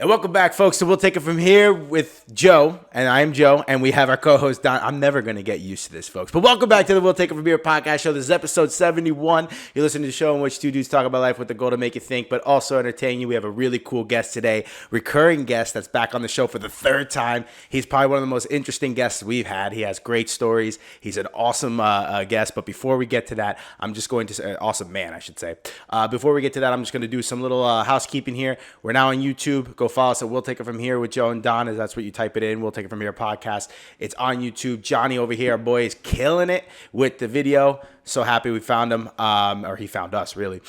And welcome back, folks. So we'll take it from here with Joe, and I am Joe, and we have our co-host Don. I'm never going to get used to this, folks. But welcome back to the We'll Take It From Here podcast show. This is episode 71. You're listening to the show in which two dudes talk about life with the goal to make you think, but also entertain you. We have a really cool guest today, recurring guest that's back on the show for the third time. He's probably one of the most interesting guests we've had. He has great stories. He's an awesome guest. But before we get to that, I'm just going to say, awesome man, I should say. Before we get to that, I'm just going to do some little housekeeping here. We're now on YouTube. Go follow us at We'll Take It From Here with Joe and Don, as that's what you type it in. We'll Take It From Here podcast. It's on YouTube. Johnny over here, our boy, is killing it with the video. So happy we found him, or he found us, really.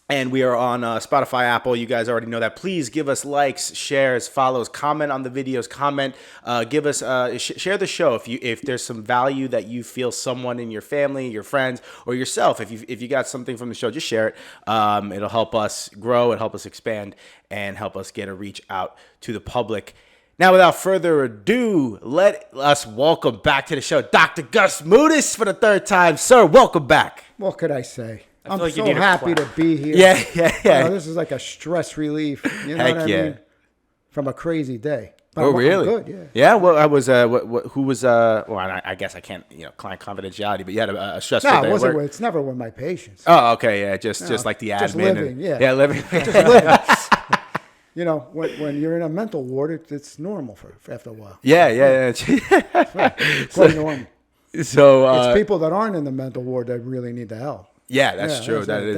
And we are on Spotify, Apple. You guys already know that. Please give us likes, shares, follows, comment on the videos, give us share the show if there's some value that you feel someone in your family, your friends, or yourself. If you got something from the show, just share it. It'll help us grow, it'll help us expand, and help us get a reach out to the public. Now, without further ado, let us welcome back to the show Dr. Gus Mouhtis for the third time. Sir, welcome back. What could I say? I'm like so happy to be here. Yeah. This is like a stress relief. You know Heck what I mean? From a crazy day. But Oh, really? I'm good, yeah. Yeah. Well, I was. Who was? Well, I guess I can't. Client confidentiality. But you had a stressful day. No, it at wasn't. work. It's never with my patients. Oh, okay. Yeah. Just like the admin. Just living. Yeah, living. Just living. When you're in a mental ward, it's normal for after a while. Yeah. It's right. It's quite normal. So It's people that aren't in the mental ward that really need the help. yeah, that's true. That is.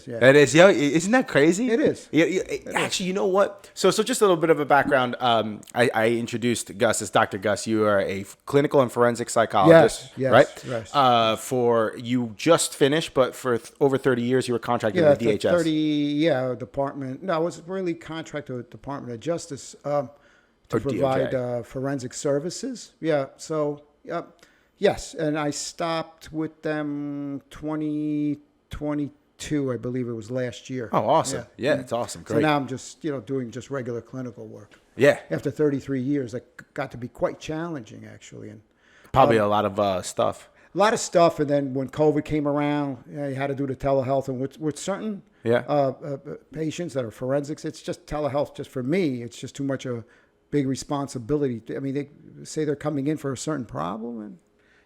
Yeah. That is. Yeah. Isn't that crazy? It is. Yeah. Actually, you know what? So just a little bit of a background. I introduced Gus as Dr. Gus. You are a clinical and forensic psychologist, Yes, right? yes. For you just finished, but for over 30 years you were contracted with DHS. Department. No, I was really contracted with the Department of Justice to provide forensic services. Yeah, so, yes, and I stopped with them 2022, I believe it was last year. Oh, awesome. Yeah, it's awesome. Great. So now I'm just, doing just regular clinical work. Yeah. After 33 years, that got to be quite challenging, actually. And Probably a lot of stuff. a lot of stuff, and then when COVID came around, you had to do the telehealth, and with certain patients that are forensics, it's just telehealth. Just for me, it's just too much of a big responsibility. I mean, they say they're coming in for a certain problem, and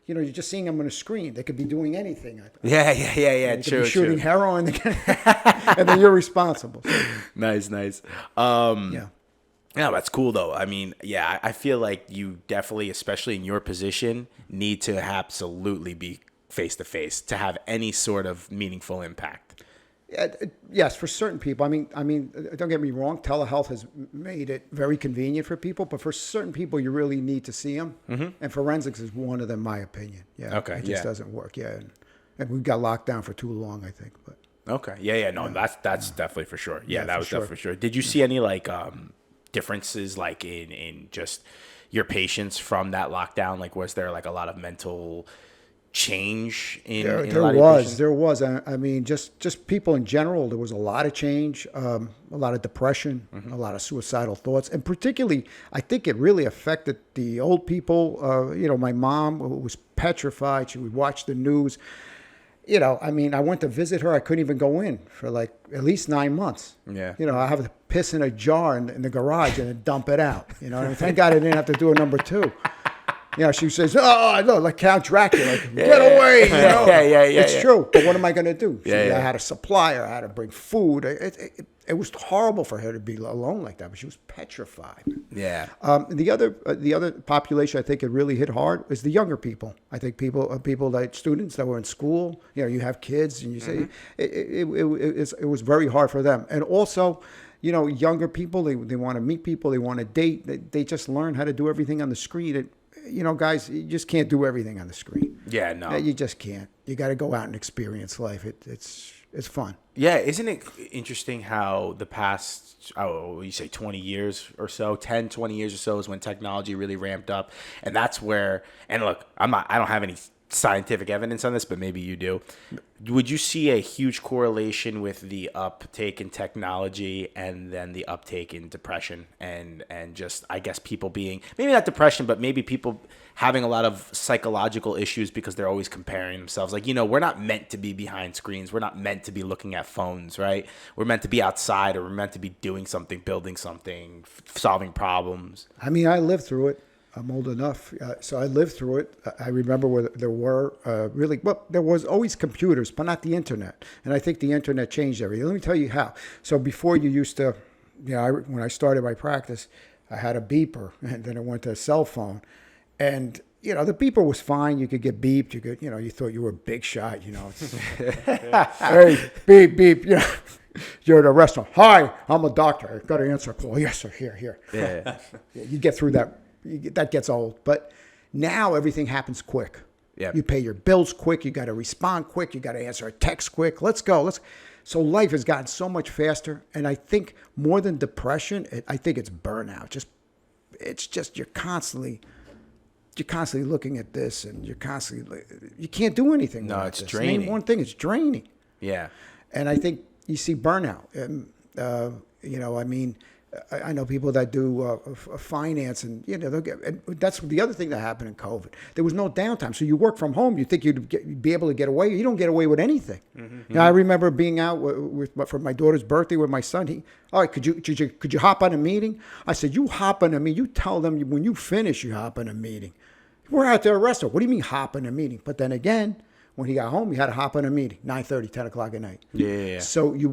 you're just seeing them on a screen. They could be doing anything. Yeah. They could be shooting heroin, and then you're responsible. So, Nice. Yeah, that's cool though. I mean, yeah, I feel like you definitely, especially in your position, need to absolutely be face to face to have any sort of meaningful impact. yes, for certain people. I mean, don't get me wrong. Telehealth has made it very convenient for people, but for certain people, you really need to see them. Mm-hmm. And forensics is one of them, in my opinion. Yeah. Okay. It just doesn't work. Yeah. And we got locked down for too long, I think. But Okay. Yeah. No, that's definitely for sure. Yeah, that was sure. definitely for sure. Did you see any differences in just your patients from that lockdown? Like, was there like a lot of mental change in a lot of your patients? There was. I mean, just people in general, there was a lot of change, a lot of depression, a lot of suicidal thoughts. And particularly, I think it really affected the old people. My mom was petrified. She would watch the news. I mean, I went to visit her. I couldn't even go in for like at least 9 months. Yeah. I have to piss in a jar in the garage and then dump it out. And thank God I didn't have to do a number 2. She says, "Oh, no, like Count Dracula, get away!" It's true, but what am I going to do? I had a supplier, I had to bring food. It was horrible for her to be alone like that, but she was petrified. Yeah. The other population I think it really hit hard is the younger people. I think people like students that were in school. You have kids, and you say it was very hard for them, and also. Younger people, they want to meet people, they want to date. They just learn how to do everything on the screen. Guys, you just can't do everything on the screen. Yeah, no. You just can't. You got to go out and experience life. It's fun. Yeah, isn't it interesting how the past, 20 years or so, 10, 20 years or so is when technology really ramped up. And that's where, and look, I don't have any scientific evidence on this, but maybe you do. Would you see a huge correlation with the uptake in technology and then the uptake in depression and just, I guess, people being, maybe not depression, but maybe people having a lot of psychological issues because they're always comparing themselves? Like, we're not meant to be behind screens. We're not meant to be looking at phones, right? We're meant to be outside, or we're meant to be doing something, building something, solving problems. I mean, I lived through it. I'm old enough, so I lived through it. I remember where there were there was always computers, but not the internet. And I think the internet changed everything. Let me tell you how. So before, you used to, when I started my practice, I had a beeper, and then I went to a cell phone. And, the beeper was fine. You could get beeped. You could, you thought you were a big shot, Hey, beep, beep, You're at a restaurant. Hi, I'm a doctor. I've got to answer a call. Yes, sir. Here. Yeah. You get through that. That gets old. But now everything happens quick. Yep. You pay your bills quick. You got to respond quick. You got to answer a text quick. Let's go. So life has gotten so much faster. And I think more than depression, I think it's burnout. It's just you're constantly looking at this, and you can't do anything. No, with it's this. draining. Name one thing, it's draining. Yeah. And I think you see burnout. And, I know people that do finance, and they'll get. And that's the other thing that happened in COVID. There was no downtime, so you work from home. You think you'd be able to get away. You don't get away with anything. Mm-hmm. I remember being out for my daughter's birthday with my son. All right, could you hop on a meeting? I said, you hop on a meeting. You tell them when you finish, you hop on a meeting. We're out there at a restaurant. What do you mean hop on a meeting? But then again, when he got home, he had to hop on a meeting, 9:30, 10 o'clock at night. Yeah. So you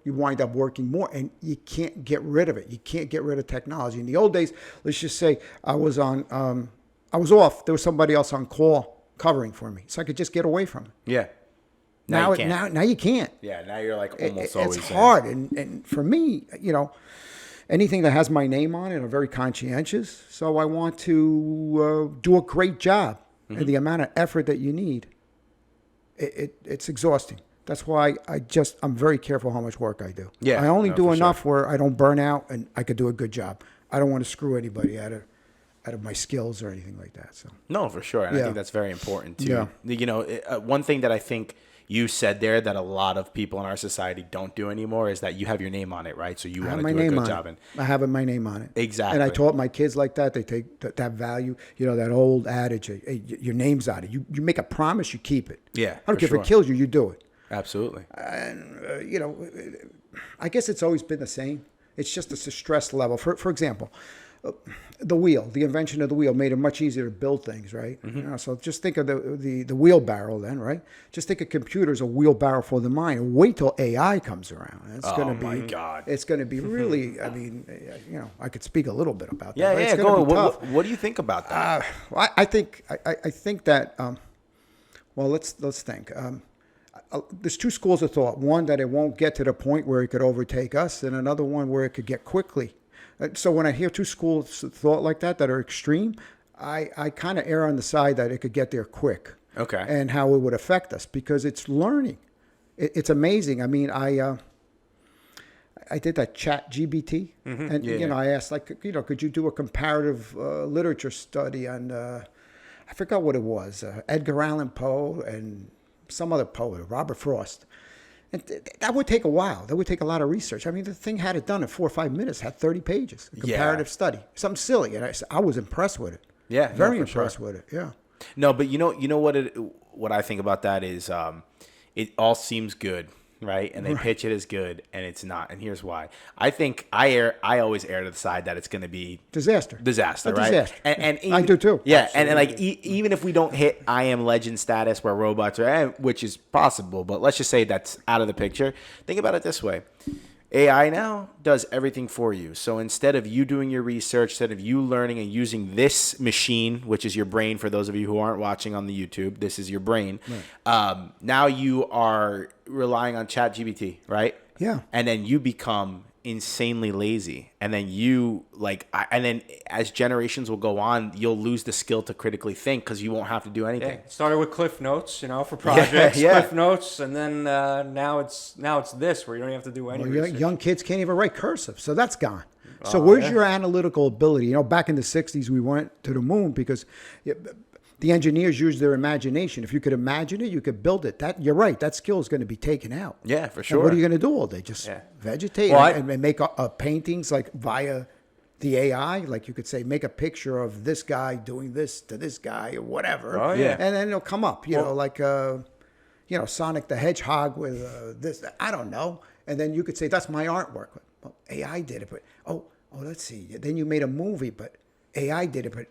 wind up working more, and you can't get rid of it. You can't get rid of technology. In the old days, let's just say I was off. There was somebody else on call covering for me, so I could just get away from it. Yeah. Now you can't. Yeah, now you're like almost always. It's hard, and for me, anything that has my name on it, I'm very conscientious. So I want to do a great job, and the amount of effort that you need, it's exhausting. That's why I'm very careful how much work I do. Yeah, I only do enough where I don't burn out, and I could do a good job. I don't want to screw anybody out of my skills or anything like that. So no, for sure, and I think that's very important too. Yeah. One thing that I think you said there that a lot of people in our society don't do anymore is that you have your name on it, right? So you want to do a good job. I have my name on it. Exactly. And I taught my kids like that. They take that value, that old adage, hey, your name's on it. You make a promise, you keep it. Yeah. I don't care if it kills you, you do it. Absolutely. And, I guess it's always been the same. It's just a stress level. For example, the invention of the wheel made it much easier to build things, right? Mm-hmm. So just think of the wheelbarrow then, right? Just think of computers, a wheelbarrow for the mind. And wait till AI comes around. My God. It's going to be really, I could speak a little bit about that. Yeah, it's go on. What do you think about that? I think that, let's think. There's two schools of thought. One, that it won't get to the point where it could overtake us, and another one where it could get quickly. So when I hear two schools of thought like that are extreme, I kind of err on the side that it could get there quick. Okay. And how it would affect us, because it's learning. It's amazing. I mean, I did that chat GBT, and I asked, could you do a comparative literature study on, I forgot what it was, Edgar Allan Poe and some other poet, Robert Frost. And that would take a while. That would take a lot of research. I mean, the thing had it done in 4 or 5 minutes, had 30 pages, a comparative study. Something silly. And I was impressed with it. Yeah. Very impressed with it. Yeah. No, but you know what I think about that is it all seems good, right? And they pitch it as good, and it's not. And here's why. I think I always err to the side that it's going to be disaster, right? Disaster. And even, I do too. Yeah, and even if we don't hit I Am Legend status where robots are, which is possible, but let's just say that's out of the picture. Think about it this way. AI now does everything for you. So instead of you doing your research, instead of you learning and using this machine, which is your brain, for those of you who aren't watching on the YouTube, this is your brain. Right. Now you are relying on ChatGPT, right? Yeah. And then you become insanely lazy. And then and then as generations will go on, you'll lose the skill to critically think because you won't have to do anything. Yeah, started with Cliff Notes, for projects, Cliff Notes, and then now it's this where you don't have to do any research. Young kids can't even write cursive, so that's gone. So where's your analytical ability? Back in the 60s, we went to the moon because The engineers use their imagination. If you could imagine it, you could build it. You're right. That skill is going to be taken out. Yeah, for And sure. what are you going to do all day? Just vegetate and make paintings like via the AI. Like you could say, make a picture of this guy doing this to this guy or whatever. Oh, yeah. And then it'll come up, you know, like, Sonic the Hedgehog with this. I don't know. And then you could say, that's my artwork. Well, AI did it. But, let's see. Then you made a movie, but AI did it. But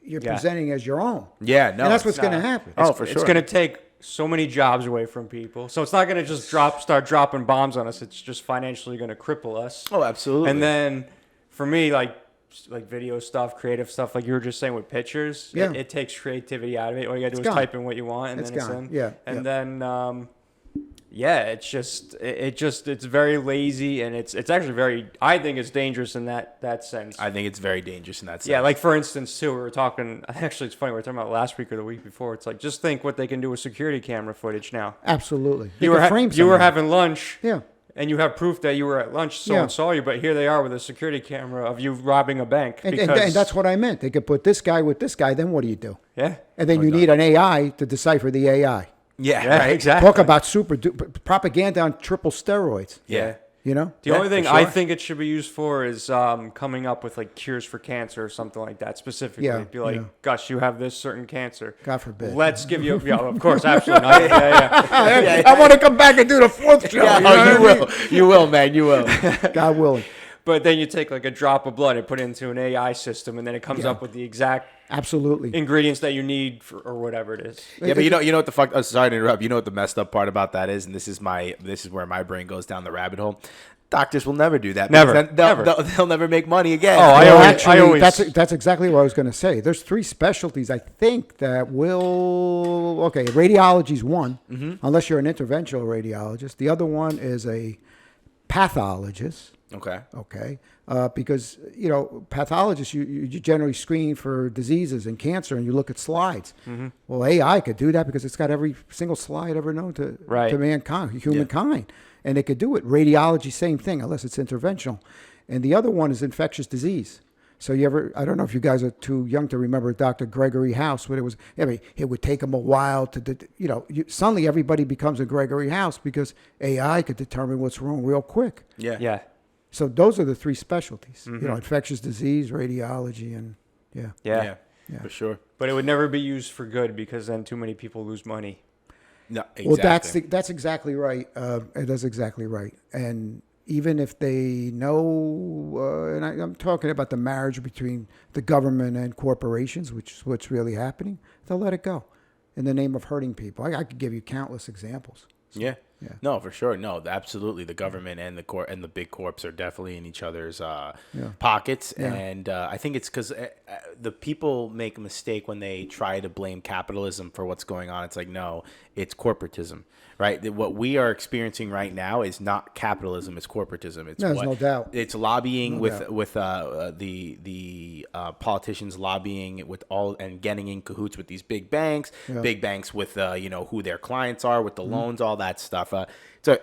you're presenting as your own. Yeah, no. And that's what's going to happen. Oh, for sure. It's going to take so many jobs away from people. So it's not going to just start dropping bombs on us. It's just financially going to cripple us. Oh, absolutely. And then for me, like video stuff, creative stuff, like you were just saying with pictures, it takes creativity out of it. All you got to do is type in what you want, and then it's in. Yeah. And then, it's very lazy, and it's actually I think it's dangerous in that sense. I think it's very dangerous in that sense. Yeah, like for instance, too, we were talking, actually it's funny, we were talking about last week or the week before. It's like, just think what they can do with security camera footage now. Absolutely. You were having lunch. Yeah. And you have proof that you were at lunch, someone saw you, but here they are with a security camera of you robbing a bank. And that's what I meant. They could put this guy with this guy, then what do you do? Yeah. And then you need an AI to decipher the AI. Yeah, right. Exactly. Talk about propaganda on triple steroids. Yeah. You know? The only thing I think it should be used for is coming up with like cures for cancer or something like that specifically. Yeah, Be like, Gus, you have this certain cancer. God forbid. Let's give you, of course, absolutely not. Yeah. I want to come back and do the fourth show. You will. You will, man. You will. God willing. But then you take like a drop of blood and put it into an AI system, and then it comes up with the exact ingredients that you need or whatever it is. Yeah, but you know what the fuck? Oh, sorry to interrupt. You know what the messed up part about that is, and this is where my brain goes down the rabbit hole. Doctors will never do that. Never. They'll never make money again. Oh, I always. That's exactly what I was going to say. There's 3 specialties I think that will. Okay, radiology's one, unless you're an interventional radiologist. The other one is a pathologist. Okay. Because, pathologists, you generally screen for diseases and cancer, and you look at slides. Well, AI could do that because it's got every single slide ever known to mankind, humankind. Yeah. And it could do it. Radiology, same thing, unless it's interventional. And the other one is infectious disease. So I don't know if you guys are too young to remember Dr. Gregory House, but it would take him a while to, suddenly everybody becomes a Gregory House because AI could determine what's wrong real quick. Yeah. So those are the 3 specialties, infectious disease, radiology, and yeah, for sure. But it would never be used for good because then too many people lose money. No, exactly. Well, that's exactly right. That's exactly right. And even if they know, and I'm talking about the marriage between the government and corporations, which is what's really happening, they'll let it go in the name of hurting people. I could give you countless examples. Yeah. No, for sure. No, absolutely. The government and the big corps are definitely in each other's pockets. Yeah. And I think it's because the people make a mistake when they try to blame capitalism for what's going on. It's like, no, it's corporatism, right? What we are experiencing right now is not capitalism. It's corporatism. There's no doubt. It's lobbying with the politicians lobbying with all and getting in cahoots with these big banks with, who their clients are, with the loans, all that stuff. So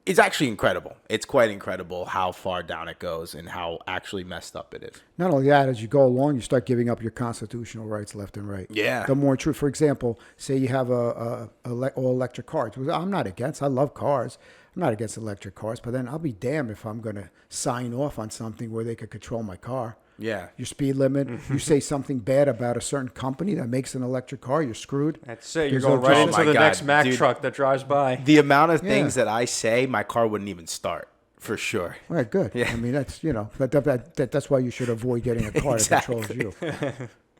it's actually incredible. It's quite incredible how far down it goes and how actually messed up it is. Not only that, as you go along, you start giving up your constitutional rights left and right. Yeah. The more true. For example, say you have all electric cars. I'm not against. I love cars. I'm not against electric cars, but then I'll be damned if I'm going to sign off on something where they could control my car. Yeah. Your speed limit. You say something bad about a certain company that makes an electric car, you're screwed. That's it. You're going right into the next Mack truck that drives by. The amount of things that I say, my car wouldn't even start. For sure. All right, good. Yeah. I mean, that's, that's why you should avoid getting a car that controls you.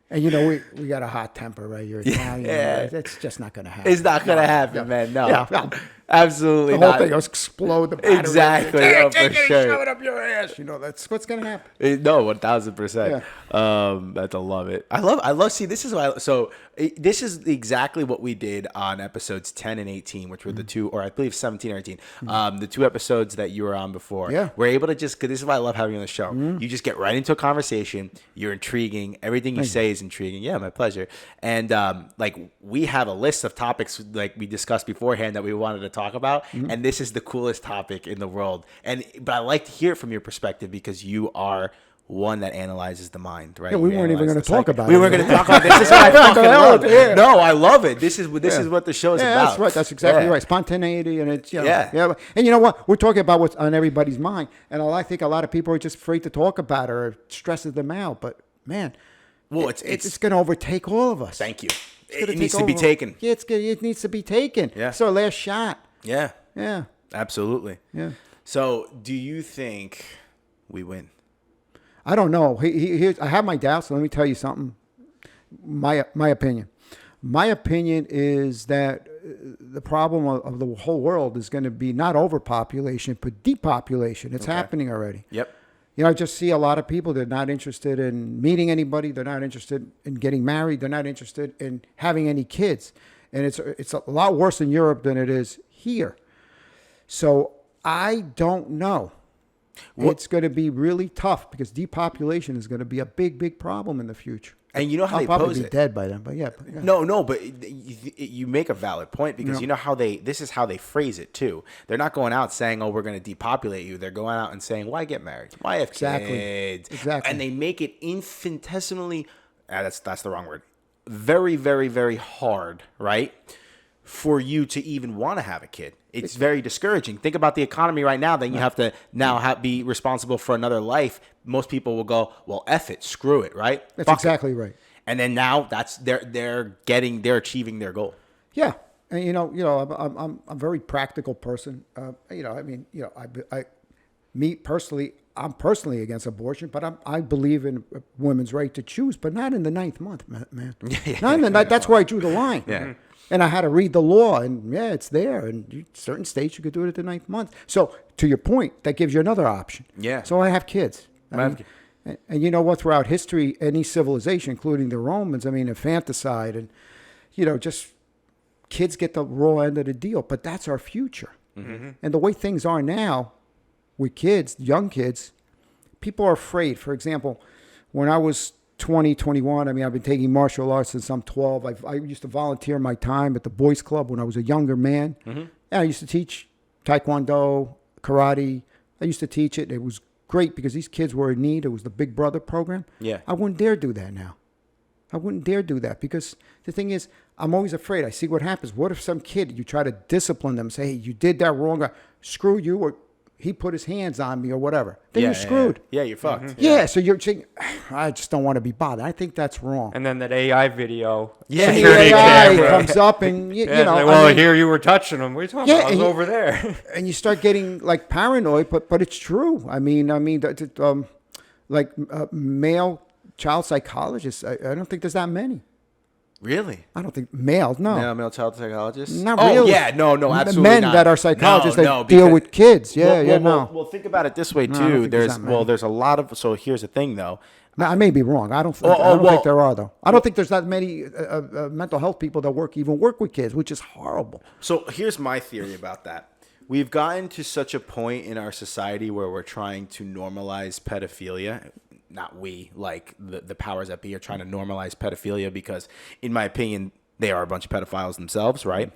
And, we got a hot temper, right? You're Italian. Yeah. It's just not going to happen. It's not going to happen, man. No. Yeah. Absolutely not. The whole thing will explode. The battery. Exactly. Take it and shove it up your ass. That's what's going to happen. No, 1,000%. I love it. I love. See, this is why. So this is exactly what we did on episodes 10 and 18, which were the two, or I believe 17 or 18, the 2 episodes that you were on before. Yeah. We're able to just. Cause this is why I love having you on the show. You just get right into a conversation. You're intriguing. Everything you say is intriguing. Yeah, my pleasure. And we have a list of topics like we discussed beforehand that we wanted to talk about, and this is the coolest topic in the world. But I like to hear it from your perspective because you are one that analyzes the mind, right? Yeah, we weren't even going to talk about it. We weren't going to talk about this. This is what I fucking love. Yeah. No, I love it. This is what the show is about. That's right. That's exactly right. Spontaneity, and it's yeah. And you know what? We're talking about what's on everybody's mind, and I think a lot of people are just afraid to talk about it, or it stresses them out. But man, well, it's going to overtake all of us. Thank you. It needs to be taken. Yeah, it needs to be taken. Yeah. It's our last shot. Yeah. Yeah. Absolutely. Yeah. So, do you think we win? I don't know. I have my doubts. So let me tell you something. My opinion. My opinion is that the problem of the whole world is going to be not overpopulation, but depopulation. It's happening already. Yep. You know, I just see a lot of people. They're not interested in meeting anybody. They're not interested in getting married. They're not interested in having any kids. And it's a lot worse in Europe than it is here. So I don't know. It's going to be really tough because depopulation is going to be a big, big problem in the future. And you know how I'll they probably pose be it. Dead by then, but yeah. No, but you make a valid point because you know how this is how they phrase it too. They're not going out saying, "Oh, we're going to depopulate you." They're going out and saying, "Why get married? Why have kids?" Exactly. And they make it infinitesimally. That's the wrong word. Very, very, very hard, right? For you to even want to have a kid. It's very discouraging. Think about the economy right now. Then you have to now be responsible for another life. Most people will go, well, F it, screw it, right? That's exactly right. And then now they're achieving their goal. Yeah, and I'm a very practical person. Me personally, I'm personally against abortion, but I believe in women's right to choose, but not in the 9th month, man. Not in the ninth. That's where I drew the line. Yeah. And I had to read the law, and it's there. And certain states, you could do it at the 9th month. So, to your point, that gives you another option. Yeah. So I have kids. And you know what? Throughout history, any civilization, including the Romans, infanticide and, just kids get the raw end of the deal. But that's our future. Mm-hmm. And the way things are now with kids, young kids, people are afraid. For example, when I was 20, 21. I've been taking martial arts since I'm 12. I used to volunteer my time at the boys club when I was a younger man. Mm-hmm. And I used to teach taekwondo, karate. I used to teach it. It was great because these kids were in need. It was the Big Brother program. Yeah. I wouldn't dare do that now. I wouldn't dare do that because the thing is, I'm always afraid. I see what happens. What if some kid, you try to discipline them, say, hey, you did that wrong. Screw you, or he put his hands on me or whatever. Then you're screwed. Yeah, you're fucked. Mm-hmm. Yeah, so you're saying, I just don't want to be bothered. I think that's wrong. And then that AI video. Yeah, the AI comes up and, you know. Like, well, here you were touching him. What are you talking about? I was over there. And you start getting, like, paranoid, but it's true. Male child psychologists, I don't think there's that many. Really? I don't think male child psychologists. Not really. Yeah, no, absolutely men not. that are psychologists that deal with kids. Well, think about it this way too. There's a lot of. So here's the thing, though. Now, I may be wrong. I don't think there are, though. I don't think there's that many mental health people that work with kids, which is horrible. So here's my theory about that. We've gotten to such a point in our society where we're trying to normalize pedophilia. Not we, like the powers that be are trying to normalize pedophilia because, in my opinion, they are a bunch of pedophiles themselves, right?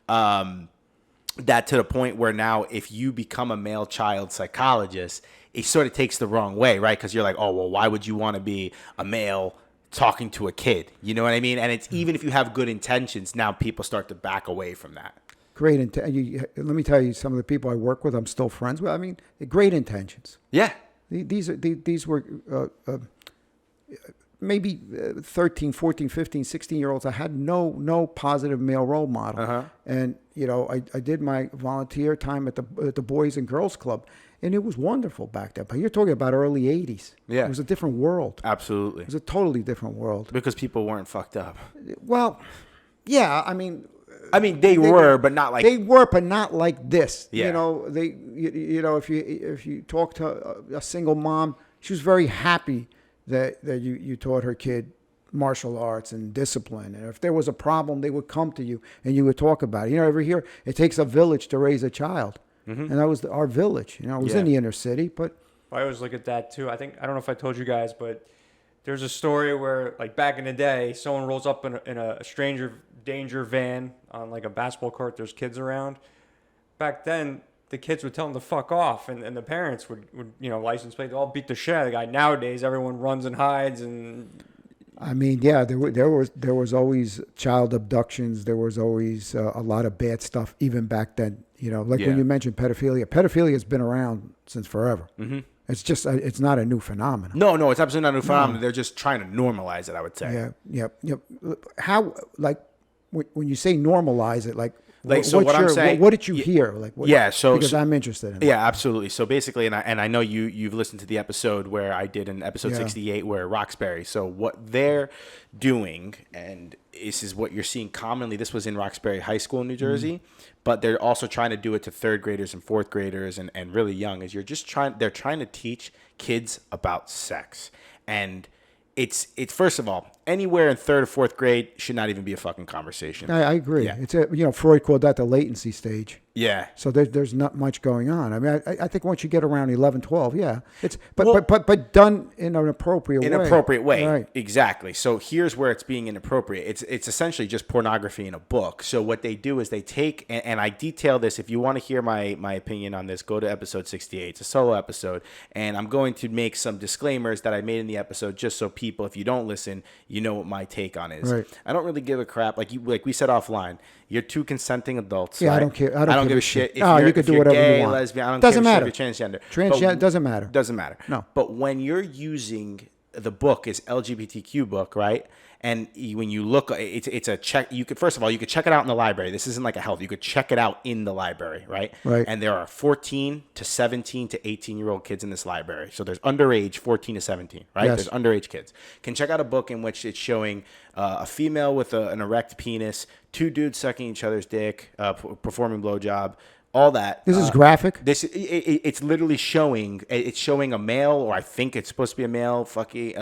That to the point where now if you become a male child psychologist, it sort of takes the wrong way, right? Because you're like, oh, well, why would you want to be a male talking to a kid? You know what I mean? And it's even if you have good intentions, now people start to back away from that. Great. Let me tell you, some of the people I work with, I'm still friends with. Great intentions. Yeah. These were maybe 13, 14, 15, 16-year-olds. I had no positive male role model. Uh-huh. And, I did my volunteer time at the Boys and Girls Club, and it was wonderful back then. But you're talking about early 80s. Yeah. It was a different world. Absolutely. It was a totally different world. Because people weren't fucked up. Well, yeah, they were, but not like they were, but not like this. Yeah. If you talk to a single mom, she was very happy that you taught her kid martial arts and discipline. And if there was a problem, they would come to you and you would talk about it. Over here, it takes a village to raise a child, and that was our village. It was in the inner city, but I always look at that too. I don't know if I told you guys, but there's a story where, like, back in the day, someone rolls up in a stranger danger van on like a basketball court. There's kids around. Back then, the kids would tell them to fuck off, and the parents would license plate, all beat the shit out of the guy. Nowadays, everyone runs and hides, and I mean, yeah, there was always child abductions. There was always a lot of bad stuff, even back then. When you mentioned pedophilia, pedophilia has been around since forever. Mm-hmm. It's just it's not a new phenomenon. No, it's absolutely not a new phenomenon. No. They're just trying to normalize it, I would say. Yeah. How, like, when you say normalize it, I'm saying, what did you hear? Because I'm interested in it. Yeah, absolutely. So basically, and I know you've listened to the episode where I did in episode 68 where Roxbury. So what they're doing, and this is what you're seeing commonly. This was in Roxbury High School in New Jersey, but they're also trying to do it to third graders and fourth graders and really young. They're trying to teach kids about sex. And it's first of all, anywhere in third or fourth grade should not even be a fucking conversation. I agree. Yeah. It's Freud called that the latency stage. Yeah. So there's not much going on. I mean, I think once you get around 11, 12, it's but done in an appropriate way. In an appropriate way, right? Exactly. So here's where it's being inappropriate. It's essentially just pornography in a book. So what they do is they take and I detail this. If you want to hear my opinion on this, go to episode 68. It's a solo episode, and I'm going to make some disclaimers that I made in the episode just so people, if you don't listen, you know what my take on is. Right. I don't really give a crap. Like we said offline, you're two consenting adults. Yeah, right? I don't care. I don't give a shit. You could do whatever gay, you want. Lesbian, I don't doesn't care matter. if you're transgender. Transgender doesn't matter. Doesn't matter. No. But when you're using the book is LGBTQ book, right? And when you look, it's a check. You could check it out in the library. This isn't like a health. You could check it out in the library, right? Right. And there are 14 to 17 to 18-year-old kids in this library. So there's underage 14 to 17, right? Yes. There's underage kids. Can check out a book in which it's showing a female with an erect penis, two dudes sucking each other's dick, performing blowjob. All that. This is graphic. It's literally showing. It's showing a male, or I think it's supposed to be a male, fucking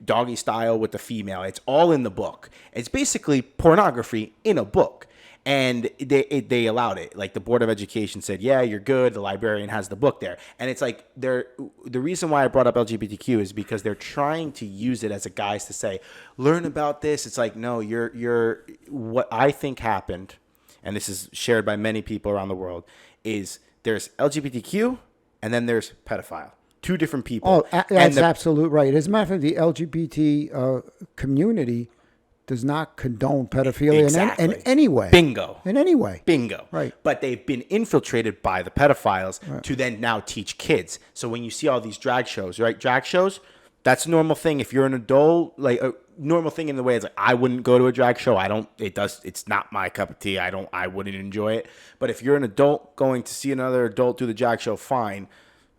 doggy style with the female. It's all in the book. It's basically pornography in a book, and they allowed it. Like the Board of Education said, yeah, you're good. The librarian has the book there, and it's like the reason why I brought up LGBTQ is because they're trying to use it as a guise to say, learn about this. It's like, no, you're what I think happened. And this is shared by many people around the world, is there's LGBTQ and then there's pedophile. Two different people. Oh, that's absolute right. As a matter of fact, the LGBT community does not condone pedophilia in any way. Bingo. In any way. Bingo. Right. But they've been infiltrated by the pedophiles to then now teach kids. So when you see all these drag shows, right? Drag shows, that's a normal thing. If you're an adult, like a normal thing in the way it's like, I wouldn't go to a drag show. It's not my cup of tea. I wouldn't enjoy it. But if you're an adult going to see another adult do the drag show, fine.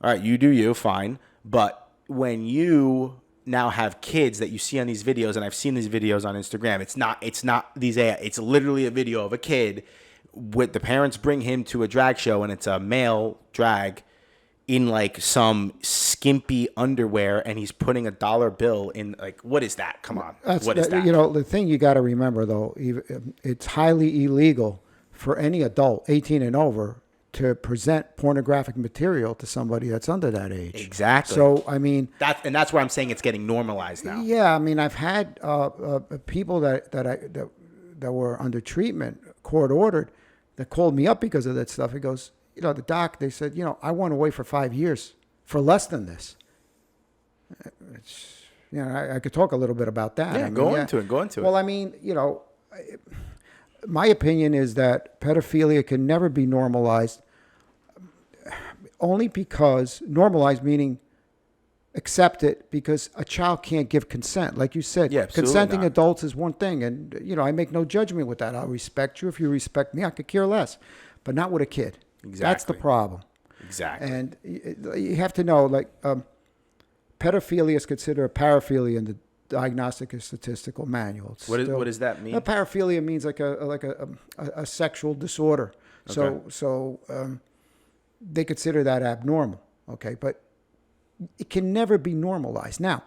All right, you do you, fine. But when you now have kids that you see on these videos, and I've seen these videos on Instagram, it's literally a video of a kid with the parents bring him to a drag show, and it's a male drag in like some skimpy underwear, and he's putting a dollar bill in, like, what is that? Come on. What is that? The thing you got to remember, though, it's highly illegal for any adult 18 and over to present pornographic material to somebody that's under that age. Exactly. So, I mean, that's where I'm saying it's getting normalized now. Yeah, I mean, I've had people that were under treatment, court ordered, that called me up because of that stuff. He goes, the doc, they said, I went away for 5 years for less than this. I could talk a little bit about that. Yeah, go into it. Well, I mean, my opinion is that pedophilia can never be normalized, only because, normalized meaning accept it, because a child can't give consent. Like you said, consenting adults is one thing. And, I make no judgment with that. I'll respect you. If you respect me, I could care less. But not with a kid. Exactly. That's the problem. Exactly. And you have to know, like, pedophilia is considered a paraphilia in the Diagnostic and Statistical Manual. What does that mean? Paraphilia means like a sexual disorder. Okay. So they consider that abnormal. Okay, but it can never be normalized. Now,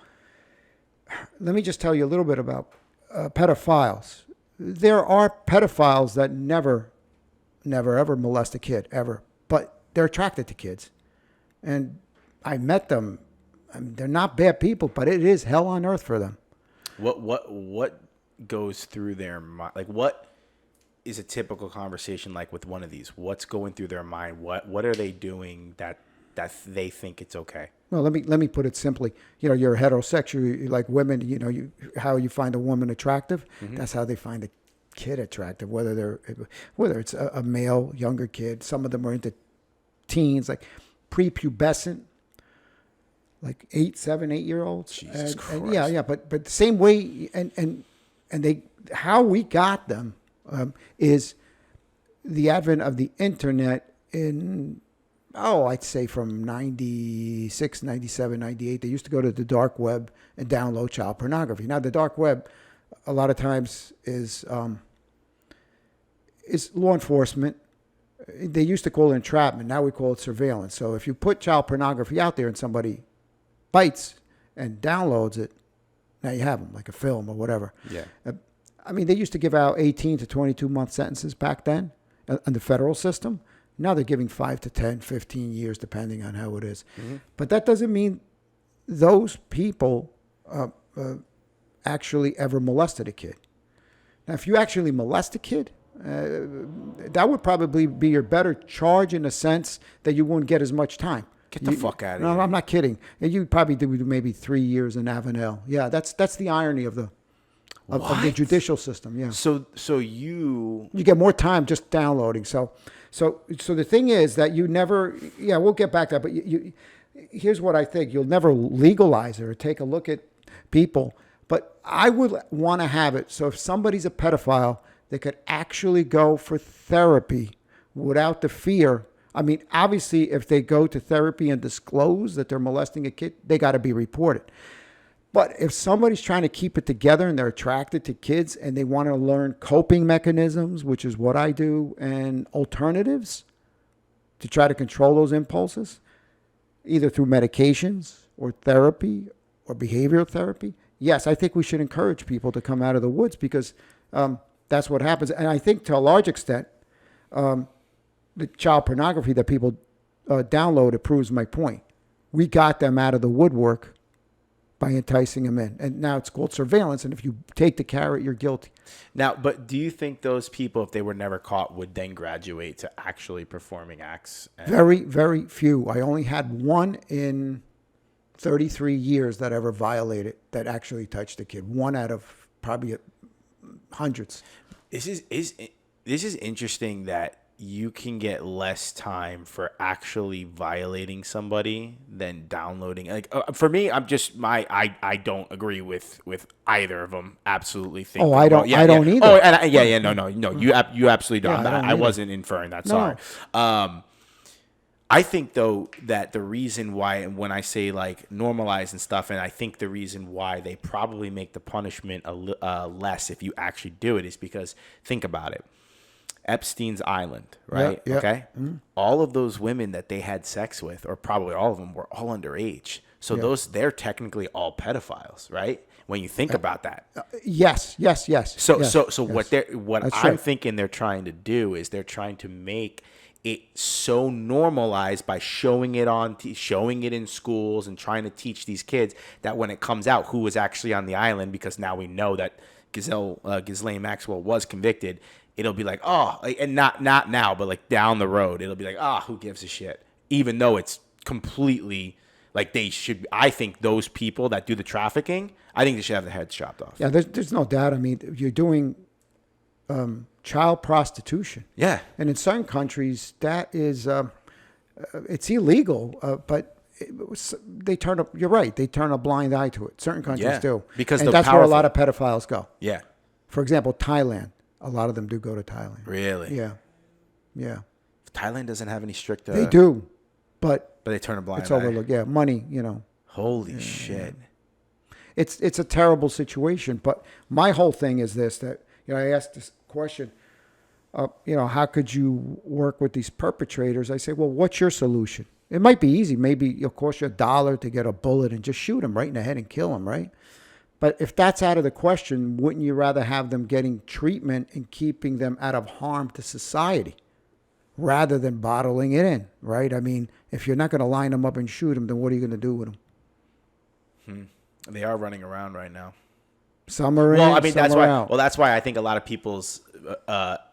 let me just tell you a little bit about pedophiles. There are pedophiles that never ever molest a kid, ever. But they're attracted to kids. And I met them. I mean, they're not bad people, but it is hell on earth for them. What goes through their mind? Like, what is a typical conversation like with one of these? What's going through their mind? What are they doing that they think it's okay? Well, let me put it simply. You're heterosexual. You like women. How you find a woman attractive. Mm-hmm. That's how they find a kid attractive. Whether it's a male, younger kid. Some of them are into teens, like prepubescent, like 8-year-olds. Jesus Christ. And yeah. But the same way, and they how we got them is the advent of the internet in. I'd say from 96, 97, 98, they used to go to the dark web and download child pornography. Now, the dark web, a lot of times, is law enforcement. They used to call it entrapment. Now we call it surveillance. So if you put child pornography out there and somebody bites and downloads it, now you have them, like a film or whatever. Yeah. They used to give out 18 to 22-month sentences back then in the federal system. Now they're giving 5 to 10, 15 years, depending on how it is. Mm-hmm. But that doesn't mean those people actually ever molested a kid. Now, if you actually molest a kid, that would probably be your better charge in the sense that you wouldn't get as much time. Get the fuck out of here. No, I'm not kidding. You'd probably do maybe 3 years in Avenel. Yeah, that's the irony of the judicial system. Yeah. So you get more time just downloading. So the thing is that you never. Yeah, we'll get back to that. But here's what I think: you'll never legalize it or take a look at people. But I would want to have it so if somebody's a pedophile, they could actually go for therapy without the fear. Obviously, if they go to therapy and disclose that they're molesting a kid, they got to be reported. But if somebody's trying to keep it together and they're attracted to kids and they want to learn coping mechanisms, which is what I do, and alternatives to try to control those impulses, either through medications or therapy or behavioral therapy, yes, I think we should encourage people to come out of the woods because that's what happens. And I think to a large extent, the child pornography that people download, it proves my point. We got them out of the woodwork by enticing them in. And now it's called surveillance. And if you take the carrot, you're guilty. Now, but do you think those people, if they were never caught, would then graduate to actually performing acts? Very, very few. I only had one in 33 years that ever violated, that actually touched a kid. One out of probably hundreds. This is interesting that you can get less time for actually violating somebody than downloading. Like for me, I don't agree with either of them. Absolutely think. Oh, I don't either. Oh, and no. You absolutely don't. I wasn't inferring that. Sorry. No. I think though that the reason why, and when I say like normalize and stuff, and I think the reason why they probably make the punishment less if you actually do it is because think about it. Epstein's Island, right? Yeah. Okay. Mm-hmm. All of those women that they had sex with, or probably all of them, were all underage. So they're technically all pedophiles, right? When you think about that. Yes. So what I'm thinking they're trying to do is they're trying to make it so normalized by showing it showing it in schools and trying to teach these kids that when it comes out who was actually on the island, because now we know that Ghislaine Maxwell was convicted. It'll be like, and not now, but like down the road, it'll be like, who gives a shit? Even though it's completely like they should. I think those people that do the trafficking, I think they should have their heads chopped off. Yeah, there's no doubt. You're doing child prostitution. Yeah, and in certain countries that is it's illegal, but they turn up. You're right. They turn a blind eye to it. Certain countries do, because that's where a lot of pedophiles go. Yeah. For example, Thailand. A lot of them do go to Thailand. Really? Yeah. Thailand doesn't have any strict. They do, but they turn a blind eye. It's overlooked. Yeah, money. Holy shit. Yeah. It's a terrible situation. But my whole thing is this: that I asked this question. How could you work with these perpetrators? I say, well, what's your solution? It might be easy. Maybe it'll cost you $1 to get a bullet and just shoot him right in the head and kill him, right? But if that's out of the question, wouldn't you rather have them getting treatment and keeping them out of harm to society rather than bottling it in, right? If you're not going to line them up and shoot them, then what are you going to do with them? They are running around right now. Some are in, some that's are why. out. Well, that's why I think a lot of people's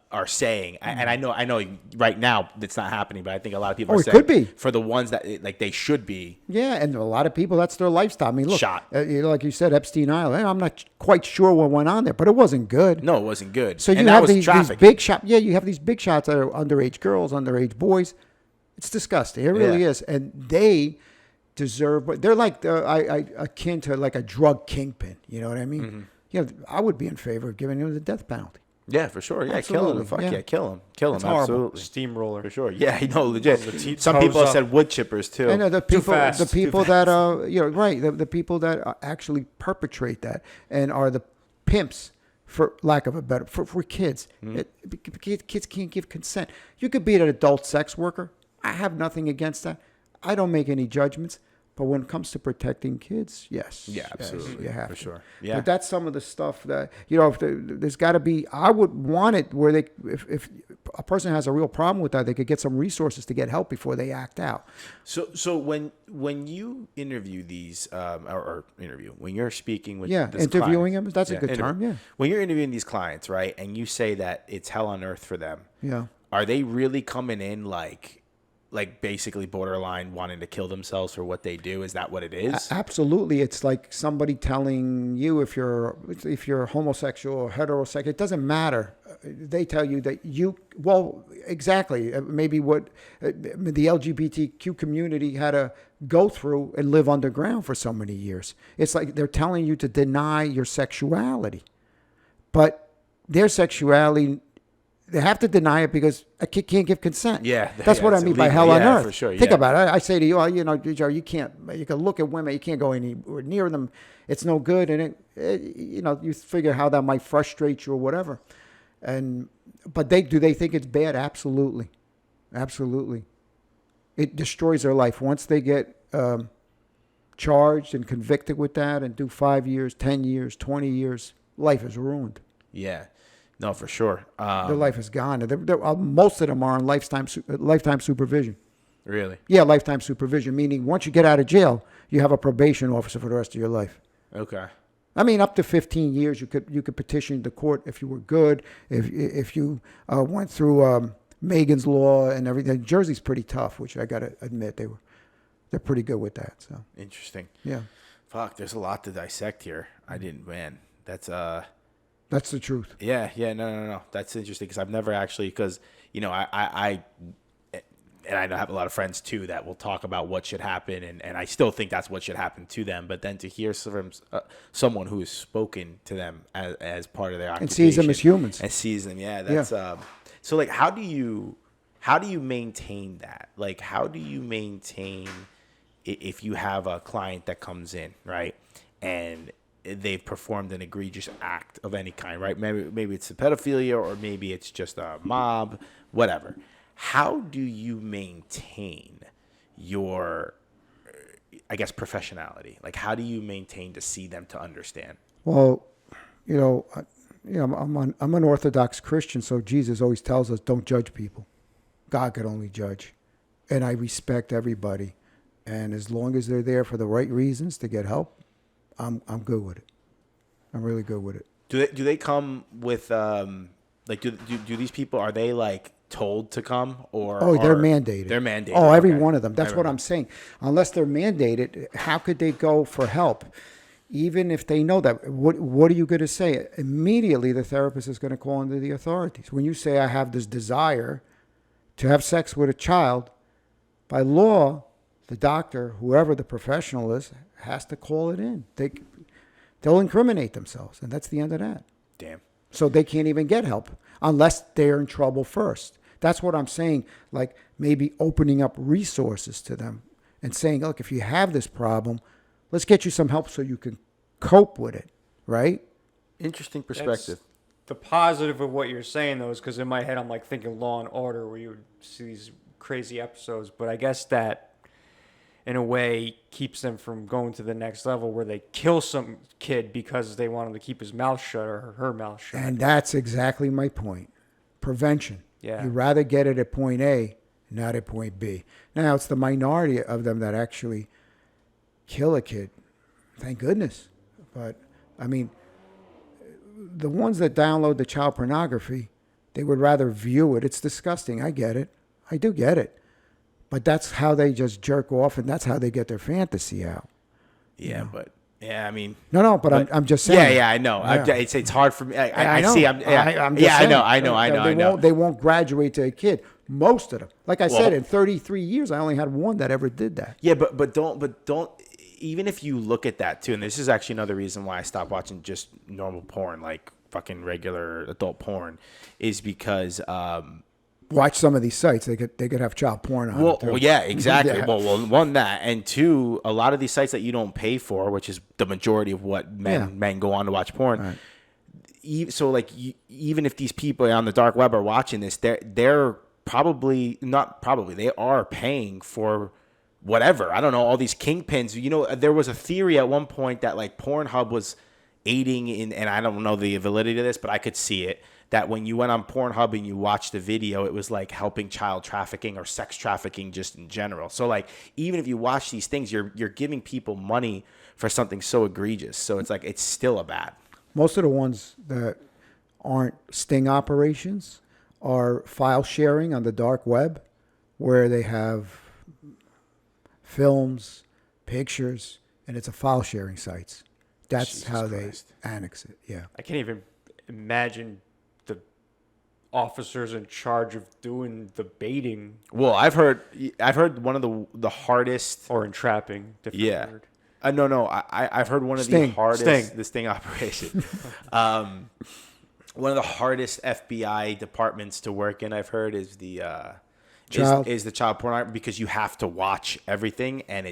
are saying, and I know right now it's not happening, but I think a lot of people are it saying could be. for the ones that like they should be. Yeah, and a lot of people, that's their lifestyle. I mean, look, Shot. Like you said, Epstein Island. I'm not quite sure what went on there, but it wasn't good. No, it wasn't good. So you and have that was these big shots. Yeah, you have these big shots that are underage girls, underage boys. It's disgusting. It really is, and they deserve. But they're like akin to like a drug kingpin. You know what I mean? Mm-hmm. Yeah, I would be in favor of giving him the death penalty. Yeah, for sure. Yeah, Absolutely. kill him. Fuck Yeah. yeah, kill him. Kill him. It's horrible. Absolutely. Steamroller. For sure. Yeah, legit. Some toes people have up. said wood chippers too. I know the people, fast, the too people fast. that right, the people that actually perpetrate that and are the pimps, for lack of a better, for kids. Kids can't give consent. You could be an adult sex worker. I have nothing against that. I don't make any judgments. But when it comes to protecting kids, yes. Yeah, absolutely. You have for to. sure. Yeah. But that's some of the stuff that, if there's got to be, I would want it where if a person has a real problem with that, they could get some resources to get help before they act out. So when you interview these, when you're speaking with interviewing clients, them, that's a good term, yeah. When you're interviewing these clients, right, and you say that it's hell on earth for them, Yeah. are they really coming in like basically borderline wanting to kill themselves for what they do? Is that what it is? Absolutely. It's like somebody telling you if you're homosexual or heterosexual, it doesn't matter. They tell you that exactly. Maybe what the LGBTQ community had to go through and live underground for so many years. It's like they're telling you to deny your sexuality. But their sexuality, they have to deny it because a kid can't give consent. Yeah. That's what I mean by hell on earth. For sure. Think about it. I say to you, Joe, you can look at women, you can't go anywhere near them. It's no good. And you figure how that might frustrate you or whatever. But do they think it's bad? Absolutely. Absolutely. It destroys their life. Once they get charged and convicted with that and do 5 years, 10 years, 20 years, life is ruined. Yeah. No, for sure. Their life is gone. Most of them are on lifetime supervision. Really? Yeah, lifetime supervision, meaning once you get out of jail, you have a probation officer for the rest of your life. Okay. I mean, up to 15 years, you could petition the court if you were good, if you went through Megan's Law and everything. Jersey's pretty tough, which I got to admit they're pretty good with that. So Interesting. yeah. Fuck, there's a lot to dissect here. Man. That's the truth. Yeah, no. That's interesting because I've never actually, because, I have a lot of friends too that will talk about what should happen, and I still think that's what should happen to them. But then to hear from someone who has spoken to them as part of their occupation And sees them as humans. and sees them, that's so like how do you maintain that? Like how do you maintain if you have a client that comes in, right, and they've performed an egregious act of any kind, right? Maybe it's a pedophilia or maybe it's just a mob, whatever. How do you maintain your, I guess, professionality? Like, how do you maintain to see them to understand? Well, I'm an Orthodox Christian, so Jesus always tells us don't judge people. God could only judge, and I respect everybody, and as long as they're there for the right reasons to get help, I'm good with it. I'm really good with it. Do they come with do these people, are they like told to come or? Oh, they're mandated. They're mandated. Oh, every okay. one of them. That's what I'm saying. Unless they're mandated, how could they go for help? Even if they know that, what are you going to say? Immediately, the therapist is going to call into the authorities. When you say I have this desire to have sex with a child, by law, the doctor, whoever the professional is, has to call it in. They'll incriminate themselves, and that's the end of that. Damn. So they can't even get help unless they're in trouble first. That's what I'm saying, like maybe opening up resources to them and saying, look, if you have this problem, let's get you some help so you can cope with it, right? Interesting perspective. The positive of what you're saying, though, is because in my head I'm like thinking Law and Order where you would see these crazy episodes, but I guess that in a way keeps them from going to the next level where they kill some kid because they want him to keep his mouth shut or her mouth shut. And that's exactly my point. Prevention. Yeah. You'd rather get it at point A, not at point B. Now, it's the minority of them that actually kill a kid. Thank goodness. But, I mean, the ones that download the child pornography, They would rather view it. It's disgusting. I get it. I do get it. But that's how they just jerk off, and that's how they get their fantasy out. Yeah, but I mean, But I'm just saying. Yeah, I know. Yeah. It's hard for me. I know. see. I'm just I saying. know. I know. They won't graduate to a kid. Most of them. Like I said, in 33 years, I only had one that ever did that. Yeah, but don't. Even if you look at that too, and this is actually another reason why I stopped watching just normal porn, like fucking regular adult porn, is because. Watch some of these sites. They could have child porn on it too. Well, yeah, exactly. Yeah. Well, one that, and two, a lot of these sites that you don't pay for, which is the majority of what men go on to watch porn. Right. So, like, even if these people on the dark web are watching this, they're probably not probably they are paying for whatever. I don't know, all these kingpins. You know, there was a theory at one point that like Pornhub was aiding in, and I don't know the validity of this, but I could see it. That when you went on Pornhub and you watched the video, it was like helping child trafficking or sex trafficking just in general. So like even if you watch these things, you're giving people money for something so egregious. So it's like it's still a bad. Most of the ones that aren't sting operations are file sharing on the dark web, where they have films, pictures, and it's a file sharing sites. That's Jesus how Christ. They annex it. Yeah. I can't even imagine officers in charge of doing the baiting Well, I've heard one of the hardest. or entrapping. Different word. No. I've heard one of the hardest the sting operation. One of the hardest FBI departments to work in. I've heard is the child porn, because you have to watch everything, and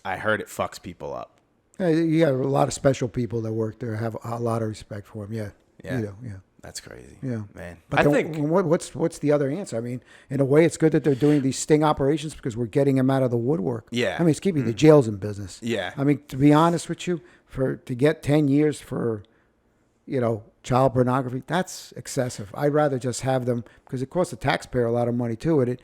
I heard it fucks people up. You have a lot of special people that work there. Have a lot of respect for them. Yeah. Yeah. You know, yeah. That's crazy. Yeah, man. But I think what's the other answer? I mean, in a way, it's good that they're doing these sting operations because we're getting them out of the woodwork. Yeah. I mean, it's keeping the jails in business. Yeah. I mean, to be honest with you, to get 10 years for, child pornography, that's excessive. I'd rather just have them, because it costs the taxpayer a lot of money too.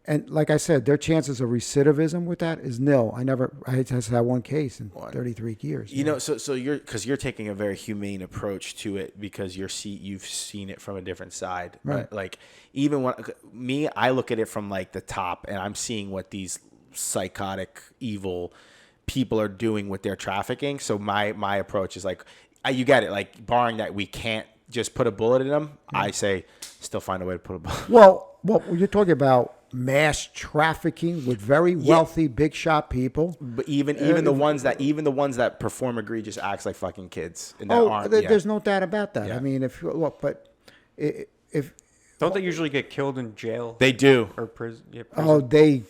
And like I said, their chances of recidivism with that is nil. I just had one case in 33 years. So you're taking a very humane approach to it because you've seen it from a different side. Right. Like even I look at it from like the top, and I'm seeing what these psychotic, evil people are doing with their trafficking. So my approach is like, you get it. Like barring that we can't just put a bullet in them, I say still find a way to put a bullet. Well, you're talking about mass trafficking with very wealthy, big shot people. But even the ones that perform egregious acts like fucking kids. And there's no doubt about that. Yeah. I mean, if don't they usually get killed in jail? They do. Or prison? Yeah, prison.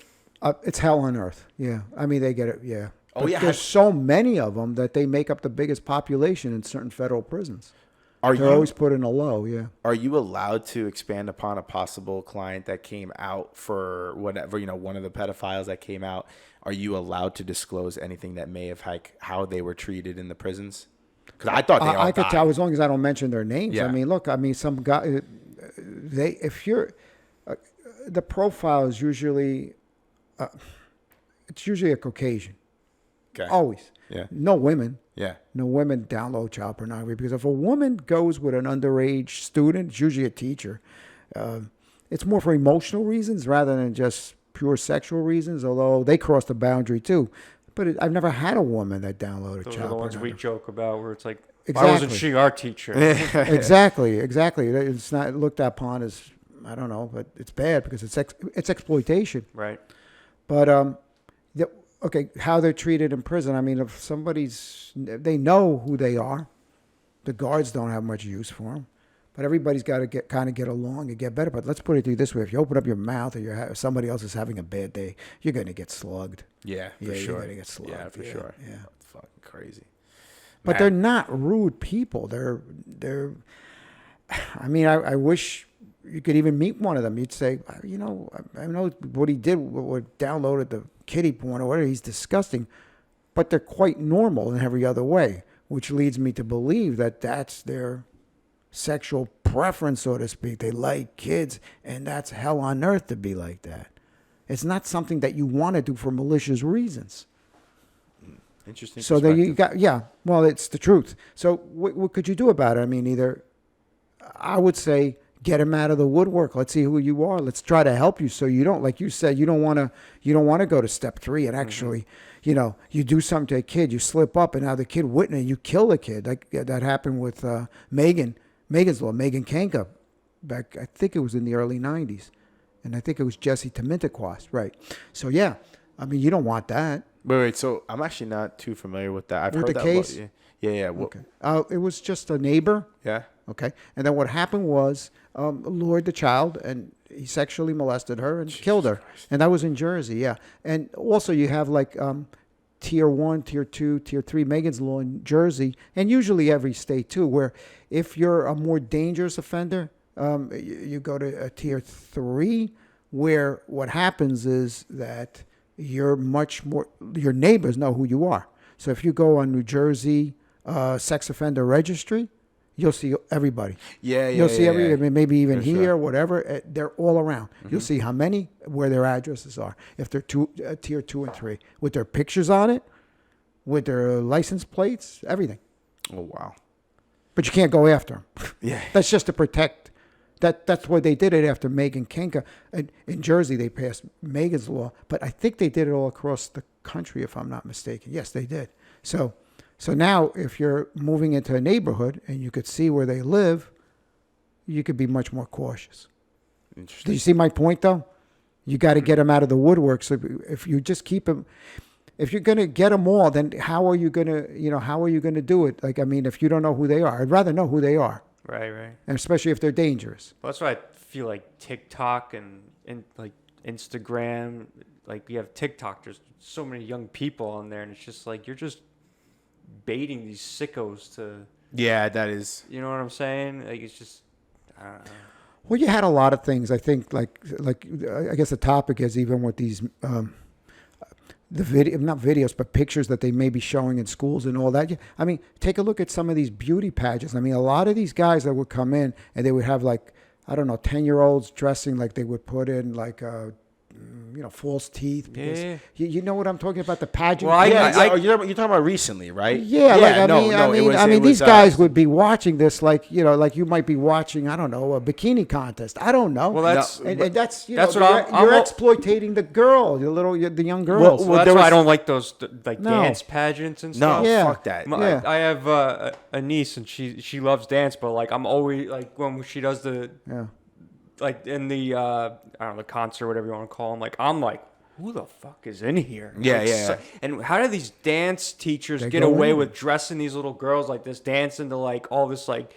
It's hell on earth. Yeah, I mean they get it. Yeah. Oh, But yeah. There's so many of them that they make up the biggest population in certain federal prisons. They're always put in a low. Yeah. Are you allowed to expand upon a possible client that came out for whatever, one of the pedophiles that came out? Are you allowed to disclose anything that may have how they were treated in the prisons? Because I thought I could tell as long as I don't mention their names. Yeah. I mean, look, some guy, the profile is usually, it's usually a Caucasian. Okay. Always. Yeah. No women. Yeah. No women download child pornography, because if a woman goes with an underage student, it's usually a teacher. It's more for emotional reasons rather than just pure sexual reasons, although they cross the boundary too. But I've never had a woman that downloaded Those child are the ones pornography. we joke about where it's like, Exactly. why wasn't she our teacher? Exactly. It's not looked upon as, I don't know, but it's bad because it's exploitation. Right. But okay, how they're treated in prison. I mean, if they know who they are. The guards don't have much use for them. But everybody's got to get along and get better. But let's put it this way: if you open up your mouth or somebody else is having a bad day, you're going to get slugged. Yeah, for sure. You're going to get slugged. Yeah, for sure. Yeah. It's fucking crazy. But Man. they're not rude people. They're. I mean, I wish you could even meet one of them. You'd say, I know what he did, what downloaded the kiddie porn or whatever. He's disgusting, but they're quite normal in every other way, which leads me to believe that that's their sexual preference, so to speak. They like kids, and that's hell on earth to be like that. It's not something that you want to do for malicious reasons. Interesting. So then you got, well, it's the truth. So what could you do about it? I mean, either I would say Get him out of the woodwork. Let's see who you are. Let's try to help you so you don't, like you said, you don't want to go to step 3 and actually, you do something to a kid, you slip up, and now the kid witness, you kill the kid. Like that happened with Megan's Law, Megan Kanka, back, I think it was in the early 90s. And I think it was Jesse Temintaquas, right? So, yeah, I mean, you don't want that. Wait. So I'm actually not too familiar with that. I've With heard the that. case? Yeah. Okay. It was just a neighbor. Yeah. Okay. And then what happened was lured the child, and he sexually molested her and killed her. Christ. And that was in Jersey, yeah. And also you have like tier 1, tier 2, tier 3 Megan's Law in Jersey, and usually every state too, where if you're a more dangerous offender, you go to a tier 3, where what happens is that your neighbors know who you are. So if you go on New Jersey sex offender registry, you'll see everybody. You'll see everybody. I mean, maybe even For here, sure. whatever. They're all around. You'll see how many, where their addresses are. If they're tier 2 and 3, with their pictures on it, with their license plates, everything. Oh wow. But you can't go after them. Yeah. That's just to protect. That's why they did it after Megan Kanka. In Jersey, they passed Megan's Law, but I think they did it all across the country, if I'm not mistaken. Yes, they did. So now, if you're moving into a neighborhood and you could see where they live, you could be much more cautious. Do Interesting. you see my point, though? You got to get them out of the woodwork. So if you just keep them, if you're going to get them all, then how are you going to do it? Like, I mean, if you don't know who they are, I'd rather know who they are. Right. And especially if they're dangerous. Well, that's why I feel like TikTok and like Instagram, like we have TikTok, there's so many young people on there, and it's just like you're just baiting these sickos to, Yeah, that is. you know what I'm saying? Like it's just, I don't know. Well, you had a lot of things. I think, like I guess the topic is even with these the video, not videos, but pictures that they may be showing in schools and all that. I mean, take a look at some of these beauty pageants. I mean, a lot of these guys that would come in and they would have like, I don't know, 10-year-olds dressing like they would put in like false teeth. Because Yeah. you know what I'm talking about? The pageant. Well, You're talking about recently, right? Yeah, I mean, these guys would be watching this like you might be watching, I don't know, a bikini contest. I don't know. Well, that's and that's that's know, what you're I'm exploiting the girl, the young girls. well, that's why I don't like those like No. dance pageants and No, stuff. Yeah. fuck that. Yeah. I have a niece and she loves dance, but like I'm always like when she does the Yeah. like in the I don't know, the concert, whatever you want to call them, like I'm like, who the fuck is in here? Yeah, Like, yeah. and how do these dance teachers They get go away in. with dressing these little girls like this, dancing to like all this like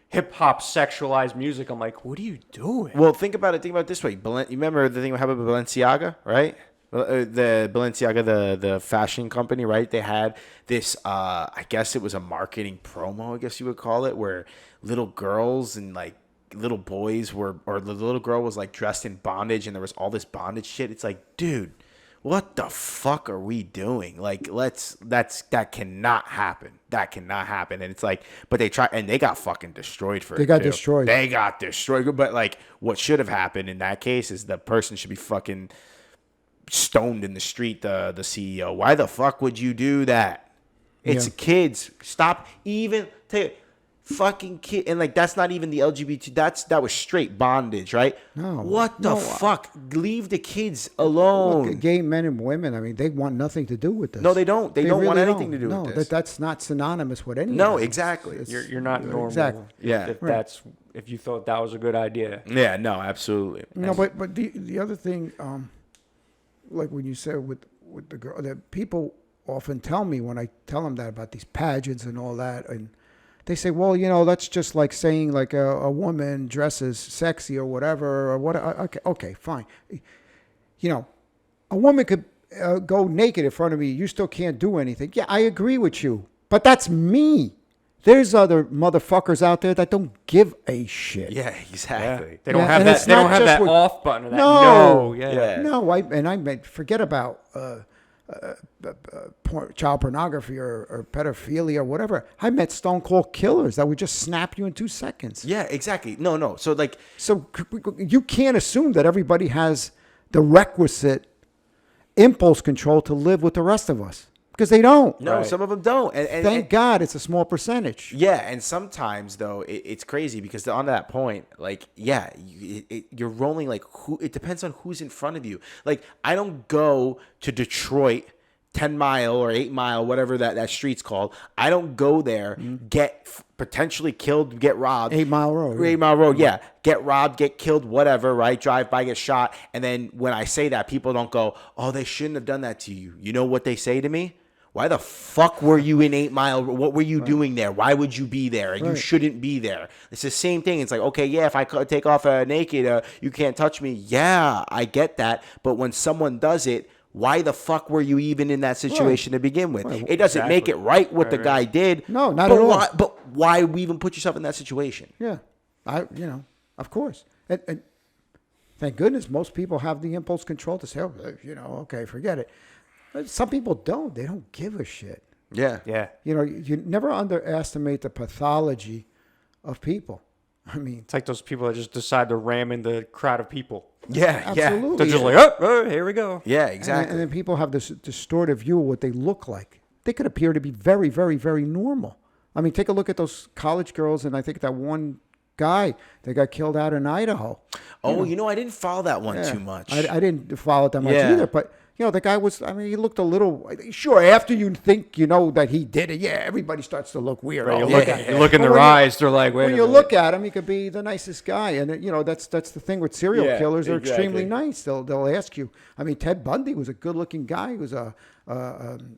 hip hop sexualized music? I'm like, what are you doing? Well, think about it this way. You remember the thing that happened with Balenciaga, right? The Balenciaga, the fashion company, right? They had this, I guess it was a marketing promo, I guess you would call it, where little girls and like little boys or the little girl was like dressed in bondage, and there was all this bondage shit. It's like, dude, what the fuck are we doing? Like, that cannot happen. That cannot happen. And it's like, but they try, and they got fucking destroyed for it. They got too. destroyed. They got destroyed. But like, what should have happened in that case is the person should be fucking stoned in the street. The CEO. Why the fuck would you do that? It's Yeah. kids. Stop. Even fucking kid, and like that's not even the LGBT. That was straight bondage, right? No. What the No, fuck? Leave the kids alone. Look, gay men and women, I mean, they want nothing to do with this. No, they don't. They don't want really anything to do with this. that's not synonymous with anything. No, exactly. You're not normal. Exactly. Yeah. If you thought that was a good idea. Yeah, no, absolutely. No, but the other thing, like when you said with the girl, that people often tell me when I tell them that about these pageants and all that, and they say, well, that's just like saying like a woman dresses sexy or whatever or what. Okay, fine. A woman could go naked in front of me. You still can't do anything. Yeah, I agree with you, but that's me. There's other motherfuckers out there that don't give a shit. Yeah, exactly. They don't Yeah, have and that. it's They don't not have just that with- off button. Or that No. yeah. No, I meant forget about child pornography or pedophilia or whatever. I met stone cold killers that would just snap you in 2 seconds. Yeah, exactly. No. So like, So you can't assume that everybody has the requisite impulse control to live with the rest of us. because they don't. No, Right. some of them don't. And Thank God it's a small percentage. yeah, and sometimes though it's crazy because on that point, like, yeah, you're rolling like who. It depends on who's in front of you. Like, I don't go to Detroit, 10 Mile or 8 Mile, whatever that street's called. I don't go there, get potentially killed, get robbed. 8 Mile Road. 8 Mile Road, yeah. Get robbed, get killed, whatever, right? Drive by, get shot. And then when I say that, people don't go, oh, they shouldn't have done that to you. You know what they say to me? Why the fuck were you in 8 Mile? What were you doing there? Why would you be there? You shouldn't be there. It's the same thing. It's like, okay, yeah, if I take off naked, you can't touch me. Yeah, I get that. But when someone does it, why the fuck were you even in that situation to begin with? It doesn't make it right what the guy did. No, not at all. But why even put yourself in that situation? Yeah, of course. And thank goodness most people have the impulse control to say, oh, okay, forget it. Some people don't. They don't give a shit. Yeah. Yeah. You never underestimate the pathology of people. I mean, It's like those people that just decide to ram in the crowd of people. Yeah. absolutely. They're just like, oh, here we go. Yeah, And exactly. then people have this distorted view of what they look like. They could appear to be very, very, very normal. I mean, take a look at those college girls, and I think that one guy that got killed out in Idaho. Oh, I didn't follow that one too much. I didn't follow it that much Yeah. either, but the guy was, he looked a little, sure, after you think that he did it, yeah, everybody starts to look weird. Right, Oh, you look look, at you him. look in But their when eyes, they're like, wait When a you minute. look at him, he could be the nicest guy. And, that's the thing with serial Yeah, killers. They're extremely exactly. nice. They'll ask you. I mean, Ted Bundy was a good-looking guy. He was a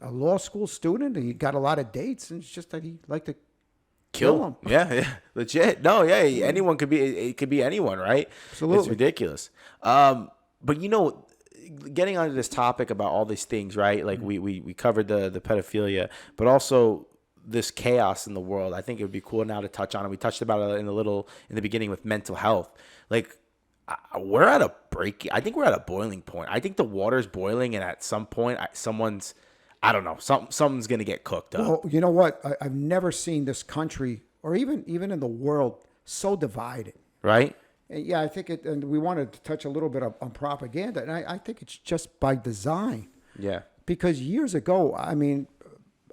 law school student. He got a lot of dates, and it's just that he liked to kill them. Yeah, legit. No, yeah, anyone could be. It could be anyone, right? Absolutely. It's ridiculous. But getting onto this topic about all these things, right? Like we covered the pedophilia, but also this chaos in the world. I think it would be cool now to touch on it. We touched about it in the beginning with mental health. Like, we're at a break. I think we're at a boiling point. I think the water's boiling, and at some point, something's gonna get cooked up. Well, you know what? I've never seen this country, or even in the world, so divided. Right? And yeah, I think and we wanted to touch a little bit on propaganda, and I think it's just by design. Yeah. Because years ago, I mean,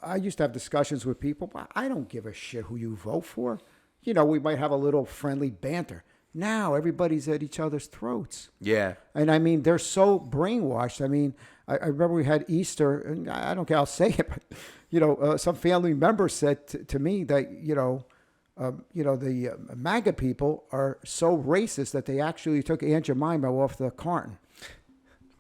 I used to have discussions with people, but I don't give a shit who you vote for. We might have a little friendly banter. Now everybody's at each other's throats. Yeah. And I mean, they're so brainwashed. I mean, I remember we had Easter, and I don't care, I'll say it, but, some family member said to me that, the MAGA people are so racist that they actually took Aunt Jemima off the carton.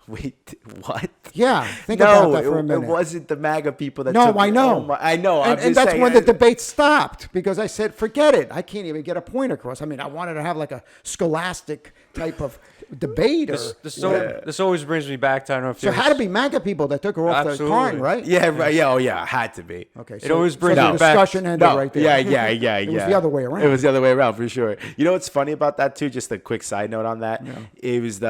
Wait, what? Yeah, think about that for a it minute. wasn't the MAGA people that No, took I it. know. Oh I know. And that's when the debate stopped, because I said, forget it. I can't even get a point across. I mean, I wanted to have like a scholastic type of debate. This always brings me back to, I don't know if So it had to be MAGA people that took her off the Absolutely. carton, right? Yeah, right. Yeah, oh yeah, it had to be. Okay, It always brings the it back- discussion ended right there. Yeah. It was the other way around. It was the other way around for sure. You know what's funny about that too? Just a quick side note on that. It was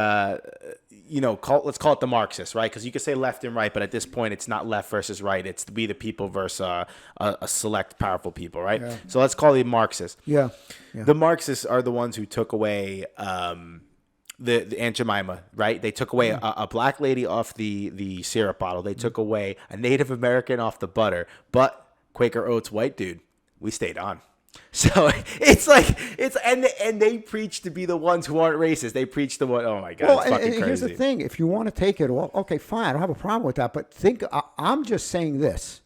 let's call it the Marxists, right? Because you could say left and right, but at this point, it's not left versus right. It's we the people versus a select powerful people, right? Yeah. So let's call it Marxists. Yeah. The Marxists are the ones who took away the Aunt Jemima, right? They took away a black lady off the syrup bottle. They took away a Native American off the butter. But Quaker Oats white dude, we stayed on. So and they preach to be the ones who aren't racist. They preach the one. Oh my God, it's fucking crazy. Here's the thing: if you want to take it all, okay, fine. I don't have a problem with that. But I'm just saying this: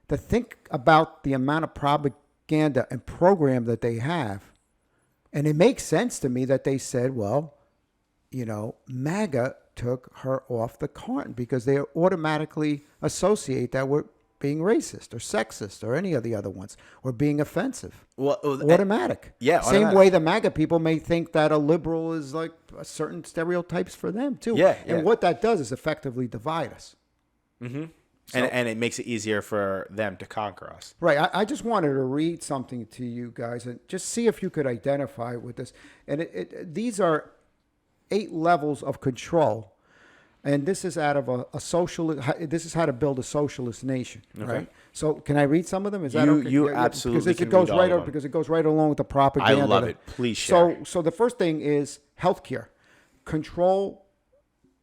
to think about the amount of propaganda and program that they have, and it makes sense to me that they said, well, MAGA took her off the carton because they automatically associate that with being racist or sexist or any of the other ones, or being offensive. Well, automatic. Yeah. Same automatic. way the MAGA people may think that a liberal is like a certain stereotypes for them too. Yeah. And what that does is effectively divide us. Mm-hmm. And it makes it easier for them to conquer us. Right. I just wanted to read something to you guys and just see if you could identify with this. And these are 8 levels of control. And this is out of a socialist. This is how to build a socialist nation, right? So, can I read some of them? Is that okay? You absolutely because can it goes read all right of over, them. because it goes right along with the propaganda. I love it. Please share. So the first thing is healthcare. Control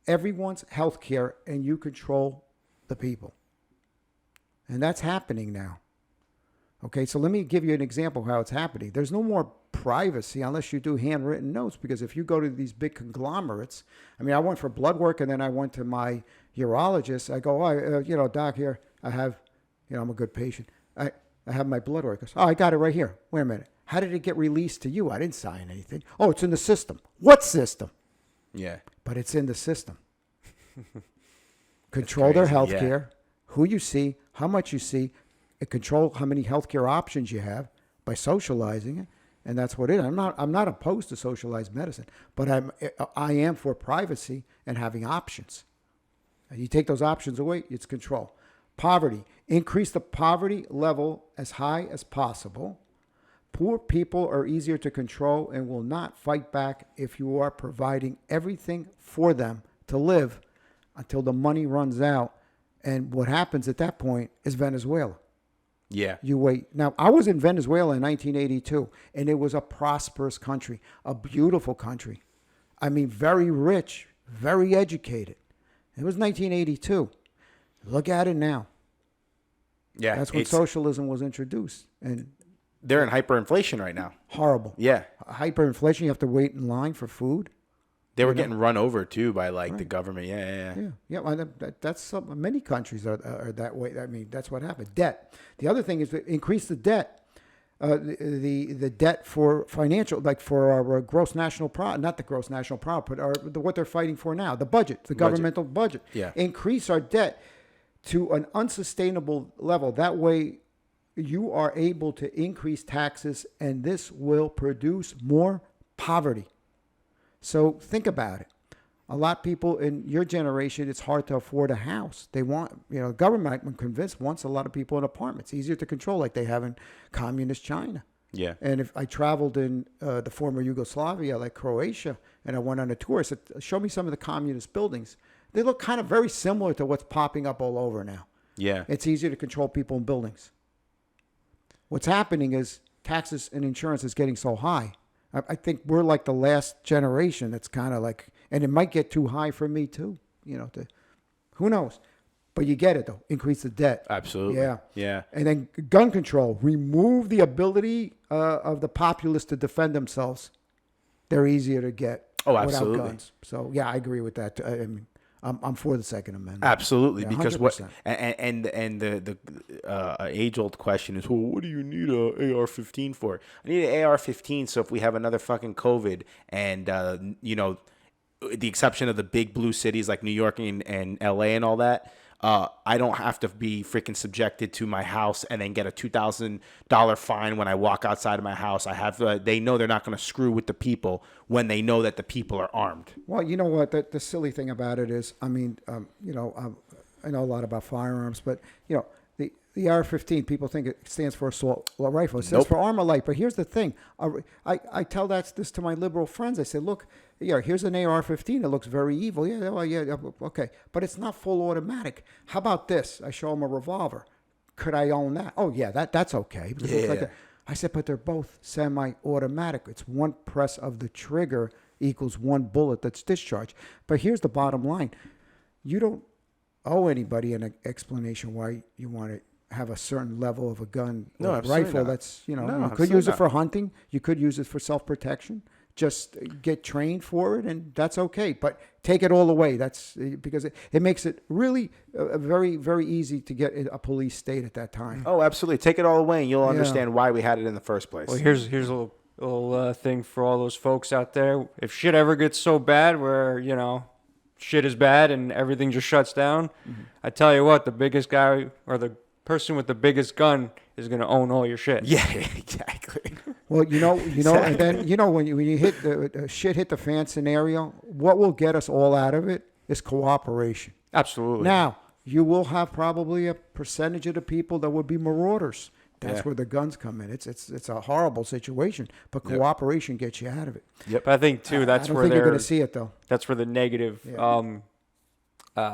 everyone's healthcare, and you control the people. And that's happening now. Okay, so let me give you an example of how it's happening. There's no more privacy unless you do handwritten notes, because if you go to these big conglomerates, I mean, I went for blood work and then I went to my urologist. I go, oh, doc, here, I have, I'm a good patient. I have my blood work. I go, oh, I got it right here. Wait a minute. How did it get released to you? I didn't sign anything. Oh, it's in the system. What system? Yeah. But it's in the system. Control their health care, who you see, how much you see, and control how many healthcare options you have by socializing it, and that's what it is. I'm not opposed to socialized medicine, but I am for privacy and having options. You take those options away, it's control. Poverty, increase the poverty level as high as possible. Poor people are easier to control and will not fight back if you are providing everything for them to live until the money runs out. And what happens at that point is Venezuela. Yeah. You wait. Now, I was in Venezuela in 1982, and it was a prosperous country, a beautiful country. I mean, very rich, very educated. It was 1982. Look at it now. Yeah. That's when socialism was introduced. And they're in hyperinflation right now. Horrible. Yeah. Hyperinflation, you have to wait in line for food. They were getting run over, too, by, the government. Yeah. That's many countries are that way. I mean, that's what happened. Debt. The other thing is to increase the debt. The debt for financial, like for our gross national product, not the gross national product, but what they're fighting for now, the budget, the governmental budget. Yeah. Increase our debt to an unsustainable level. That way, you are able to increase taxes, and this will produce more poverty. So think about it. A lot of people in your generation, it's hard to afford a house. They want, government, I'm convinced, wants a lot of people in apartments. Easier to control, like they have in communist China. Yeah. And if I traveled in the former Yugoslavia, like Croatia, and I went on a tour, I said, show me some of the communist buildings. They look kind of very similar to what's popping up all over now. Yeah. It's easier to control people in buildings. What's happening is taxes and insurance is getting so high. I think we're like the last generation that's kind of like, and it might get too high for me too, who knows? But you get it though. Increase the debt. Absolutely. Yeah. Yeah. And then gun control. Remove the ability of the populace to defend themselves. They're easier to get without guns. So yeah, I agree with that. I mean, I'm for the Second Amendment. Absolutely, Yeah, because 100%. the age-old question is, well, what do you need a AR-15 for? I need an AR-15 so if we have another fucking COVID and the exception of the big blue cities like New York and LA and all that, I don't have to be freaking subjected to my house and then get a $2,000 fine when I walk outside of my house. They know they're not going to screw with the people when they know that the people are armed. Well, you know what? The silly thing about it is, I mean, I know a lot about firearms, but the AR-15, people think it stands for assault rifle. It stands for armor light. But here's the thing. I tell this to my liberal friends. I say, look, here's an AR-15. It looks very evil. Yeah, well, yeah, okay. But it's not full automatic. How about this? I show them a revolver. Could I own that? Oh, yeah, that's okay. Because it looks like I said, but they're both semi-automatic. It's one press of the trigger equals one bullet that's discharged. But here's the bottom line. You don't owe anybody an explanation why you want to have a certain level of a gun or rifle. Not. That's, you No, could use it for hunting. You could use it for self-protection. Just get trained for it, and that's okay. But take it all away. That's because it makes it really very, very easy to get a police state at that time. Oh, absolutely. Take it all away, and you'll understand why we had it in the first place. Well, here's a little thing for all those folks out there. If shit ever gets so bad where, shit is bad and everything just shuts down, I tell you what, the biggest guy or the person with the biggest gun is going to own all your shit. Yeah, exactly. Well, exactly. And then, when you hit the shit hit the fan scenario, what will get us all out of it is cooperation. Absolutely. Now, you will have probably a percentage of the people that would be marauders. That's where the guns come in. It's a horrible situation, but cooperation gets you out of it. Yep. But I think too that's I don't where think you're going to see it though. That's where the negative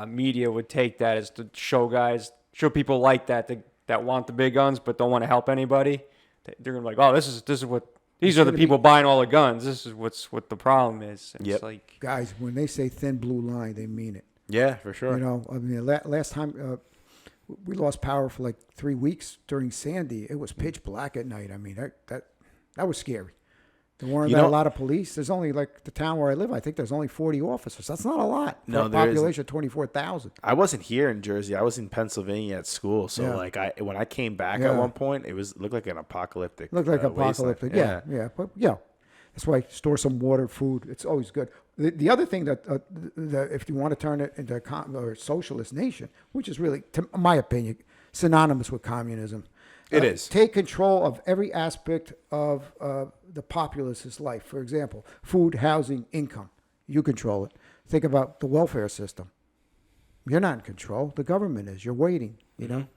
media would take that, is to show people like that want the big guns but don't want to help anybody. They're gonna be like, oh, this is what these are the people buying all the guns. This is what the problem is. It's like, guys, when they say thin blue line, they mean it. Yeah, for sure. I mean, last time we lost power for like 3 weeks during Sandy. It was pitch black at night. I mean, that was scary. There weren't a lot of police. There's only like the town where I live. I think there's only 40 officers. That's not a lot for a population of 24,000. I wasn't here in Jersey. I was in Pennsylvania at school. So when I came back at one point, it looked like an apocalyptic. Looked like apocalyptic. Yeah. But that's why store some water, food. It's always good. The other thing that if you want to turn it into a socialist nation, which is really, to my opinion, synonymous with communism. It is. Take control of every aspect of the populace's life. For example, food, housing, income. You control it. Think about the welfare system. You're not in control. The government is. You're waiting, you know.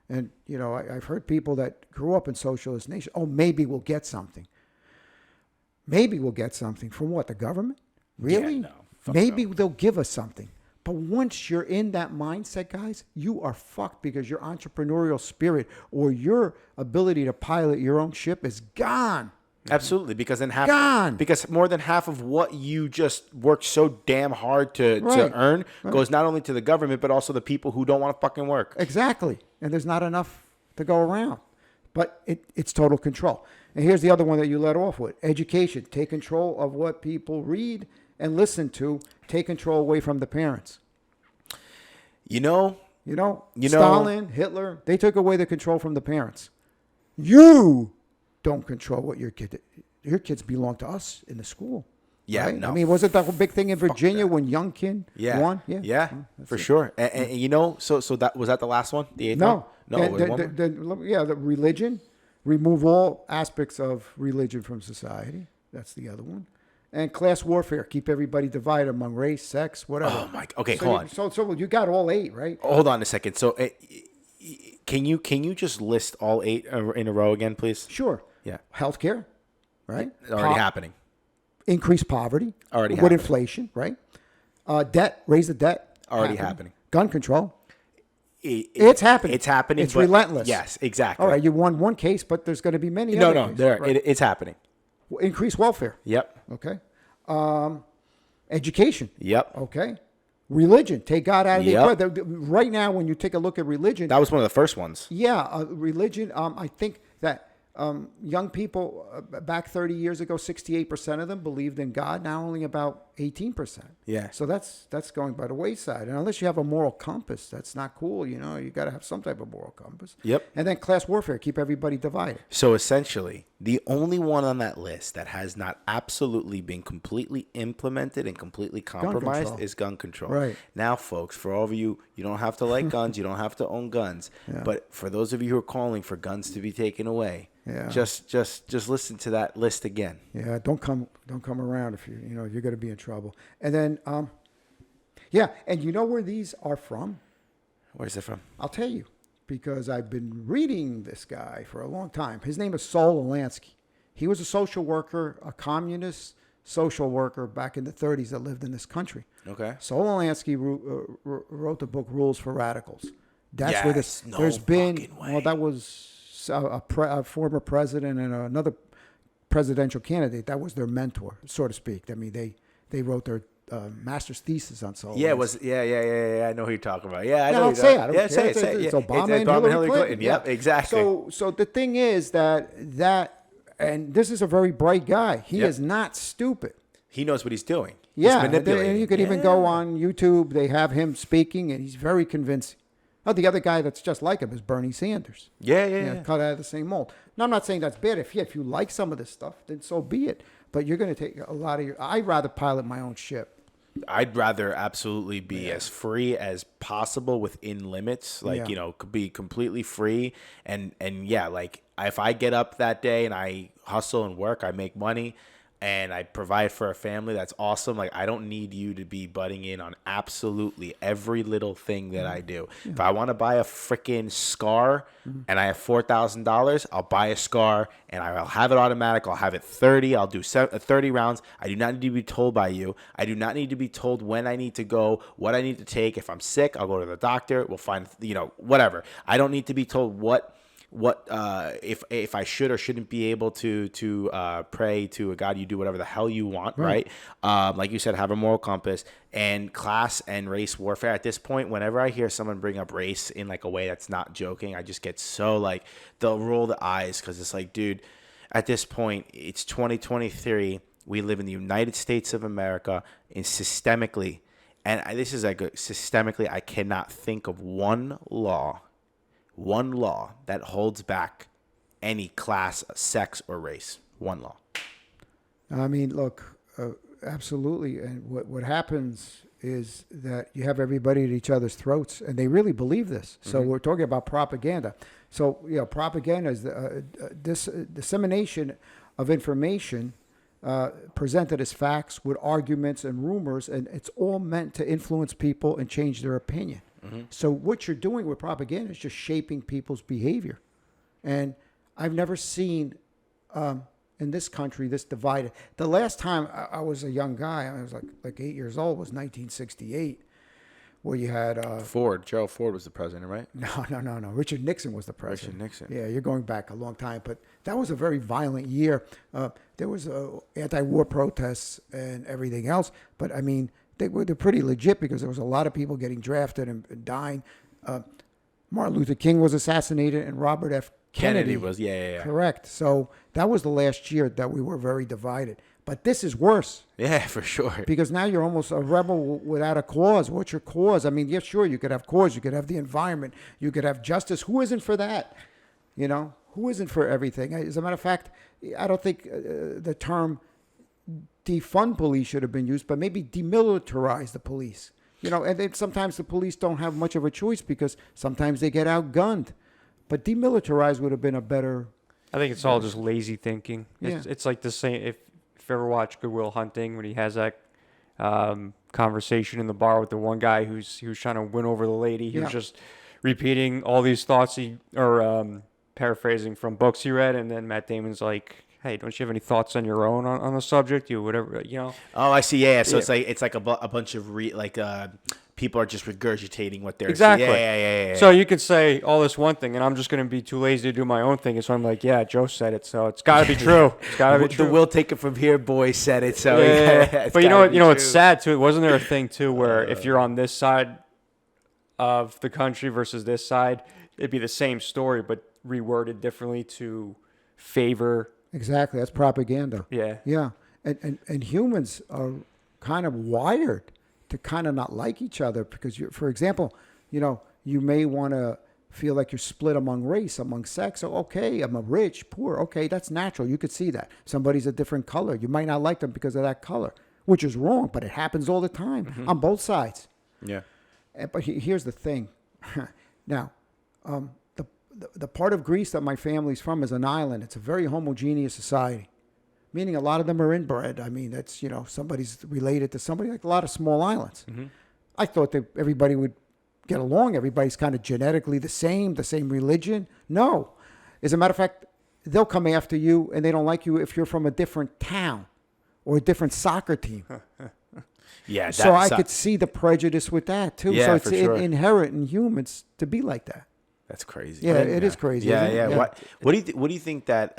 And, you know, I've heard people that grew up in socialist nations, maybe we'll get something. Maybe we'll get something from what? The government? Really? Yeah, no. Maybe they'll give us something. But once you're in that mindset, guys, you are fucked because your entrepreneurial spirit or your ability to pilot your own ship is gone. Absolutely, because then Gone. because more than half of what you just worked so damn hard to earn goes not only to the government but also the people who don't want to fucking work. Exactly. And there's not enough to go around. But it's total control. And here's the other one that you let off with. Education. Take control of what people read and listen to. Take control away from the parents. You know, Stalin, Hitler, they took away the control from the parents. You don't control what your kids belong to us in the school. Yeah, right? no. I mean, wasn't that a big thing in Virginia when Youngkin won? Yeah, for sure. And you know, so that was that the last one, the eighth one? No, it was one more? The religion. Remove all aspects of religion from society. That's the other one. And class warfare. Keep everybody divided among race, sex, whatever. Oh my. Okay, hold on. So you got all 8, right? Hold on a second. So, can you just list all 8 in a row again, please? Sure. Yeah. Healthcare, right? Already happening. Increased poverty. Already with happening. Inflation, right? Debt. Raise the debt. Already happening. Gun control. It's happening. It's happening. It's relentless. Yes, exactly. All right, you won one case, but there's going to be many. No, other cases. right. It's happening. Increased welfare. Yep. Okay. Education. Yep. Okay. Religion. Take God out of the Yep. equation. Right now, when you take a look at religion, That was one of the first ones. yeah, religion. I think that young people back 30 years ago, 68% of them believed in God. Now only about 18%. Yeah. So that's going by the wayside. And unless you have a moral compass, that's not cool. You know, you got to have some type of moral compass. Yep. And then class warfare. Keep everybody divided. So essentially, the only one on that list that has not absolutely been completely implemented and completely compromised control. is gun control. Right. Now, folks, for all of you, you don't have to like guns, you don't have to own guns. Yeah. But for those of you who are calling for guns to be taken away, Yeah. just listen to that list again. Yeah, don't come around if you're going to be in trouble. And then, and you know where these are from? Where's it from? I'll tell you, because I've been reading this guy for a long time. His name is Saul Alinsky. He was a social worker, a communist social worker back in the 30s that lived in this country. Okay. Saul Alinsky wrote the book Rules for Radicals. That's Yes, where this. no There's been fucking way. well, that was a former president and another presidential candidate. That was their mentor, so to speak. I mean, they wrote their master's thesis on Saul. Yeah, Alinsky. I know who you're talking about. Yeah, I know. No, who say you're it. I don't yeah, care. say it. It's Yeah. Obama and Hillary Clinton. Yep, Yeah. exactly. So the thing is that, and this is a very bright guy. He is not stupid. He knows what he's doing. Yeah, He's manipulating. and you could even go on YouTube. They have him speaking, and he's very convincing. Oh, the other guy that's just like him is Bernie Sanders. Yeah. Cut out of the same mold. No, I'm not saying that's bad. If you like some of this stuff, then so be it. But you're going to take a lot of I'd rather pilot my own ship. I'd rather absolutely be as free as possible within limits. Like, could be completely free. And yeah, like if I get up that day and I hustle and work, I make money and I provide for a family, that's awesome. Like, I don't need you to be butting in on absolutely every little thing that I do. Yeah. If I want to buy a freaking scar and I have $4,000, I'll buy a scar and I'll have it automatic. I'll have it 30. I'll do 30 rounds. I do not need to be told by you. I do not need to be told when I need to go, what I need to take. If I'm sick, I'll go to the doctor. We'll find, whatever. I don't need to be told what what if I should or shouldn't be able to pray to a God. You do whatever the hell you want, right? Like you said, have a moral compass. And class and race warfare at this point, whenever I hear someone bring up race in like a way that's not joking, I just get so like, they'll roll the eyes, because it's like, dude, at this point, it's 2023. We live in the United States of America, and systemically, and this is like systemically, I cannot think of one law that holds back any class, sex, or race. One law. I mean, look, absolutely. And what happens is that you have everybody at each other's throats, and they really believe this. So we're talking about propaganda. So, propaganda is this dissemination of information presented as facts with arguments and rumors, and it's all meant to influence people and change their opinion. So what you're doing with propaganda is just shaping people's behavior. And I've never seen in this country this divided. The last time I was a young guy, I was like 8 years old, was 1968, where you had Gerald Ford was the president, right? No. Richard Nixon was the president. Richard Nixon. Yeah, you're going back a long time, but that was a very violent year. There was anti-war protests and everything else, but I mean, they're pretty legit, because there was a lot of people getting drafted and dying. Martin Luther King was assassinated, and Robert F. Kennedy was, yeah. Correct. So that was the last year that we were very divided. But this is worse. Yeah, for sure. Because now you're almost a rebel without a cause. What's your cause? I mean, yeah, sure, you could have cause. You could have the environment. You could have justice. Who isn't for that? Who isn't for everything? As a matter of fact, I don't think the term defund police should have been used, but maybe demilitarize the police. And then sometimes the police don't have much of a choice, because sometimes they get outgunned. But demilitarize would have been a better... I think it's all just lazy thinking. Yeah. It's like the same, if you ever watch Good Will Hunting, when he has that conversation in the bar with the one guy he was trying to win over the lady. He was just repeating all these thoughts paraphrasing from books he read, and then Matt Damon's like, hey, don't you have any thoughts on your own on the subject? Whatever. Oh, I see. Yeah. So it's like a bunch of people are just regurgitating what they're exactly. Yeah. So you could say all this one thing, and I'm just going to be too lazy to do my own thing. And so I'm like, yeah, Joe said it, so it's got to be true. It's got to be true. The "we'll take it from here" boy said it, so but you know what? It's sad too. Wasn't there a thing too where if you're on this side of the country versus this side, it'd be the same story but reworded differently to favor. Exactly. That's propaganda. Yeah. Yeah. And humans are kind of wired to kind of not like each other, because for example, you may want to feel like you're split among race, among sex. So, okay, I'm a rich, poor. Okay, that's natural. You could see that. Somebody's a different color. You might not like them because of that color, which is wrong, but it happens all the time on both sides. Yeah. But here's the thing. Now, the part of Greece that my family's from is an island. It's a very homogeneous society, meaning a lot of them are inbred. I mean, that's, somebody's related to somebody, like a lot of small islands. I thought that everybody would get along. Everybody's kind of genetically the same religion. No. As a matter of fact, they'll come after you, and they don't like you if you're from a different town or a different soccer team. Yeah. So I could see the prejudice with that, too. Yeah, so it's inherent in humans to be like that. That's crazy. Yeah, it is crazy. Yeah. What do you think that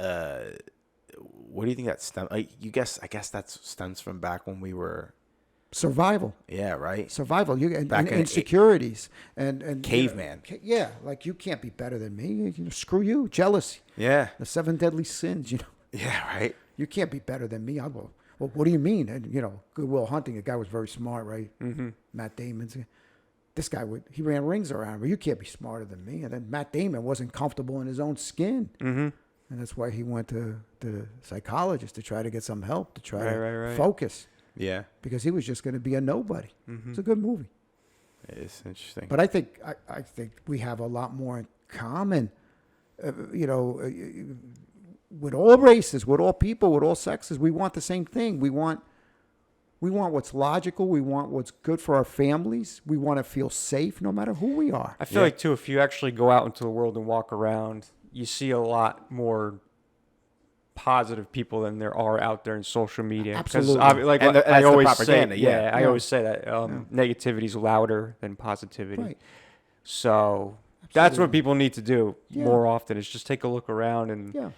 stems? I guess that stems from back when we were survival. Yeah, right. Survival. And insecurities and caveman. Like you can't be better than me. Screw you. Jealousy. Yeah. The 7 deadly sins. Yeah, right. You can't be better than me. Well, what do you mean? And Good Will Hunting. The guy was very smart, right? Matt Damon's. This guy he ran rings around me. You can't be smarter than me. And then Matt Damon wasn't comfortable in his own skin. And that's why he went to the psychologist to try to get some help, to try to focus. Yeah. Because he was just going to be a nobody. It's a good movie. It is interesting. But I think we have a lot more in common, with all races, with all people, with all sexes. We want the same thing. We want what's logical. We want what's good for our families. We want to feel safe no matter who we are. I feel like, too, if you actually go out into the world and walk around, you see a lot more positive people than there are out there in social media. Absolutely. I always say, I always say that negativity is louder than positivity. Right. So That's what people need to do Yeah. more often, is just take a look around and Yeah.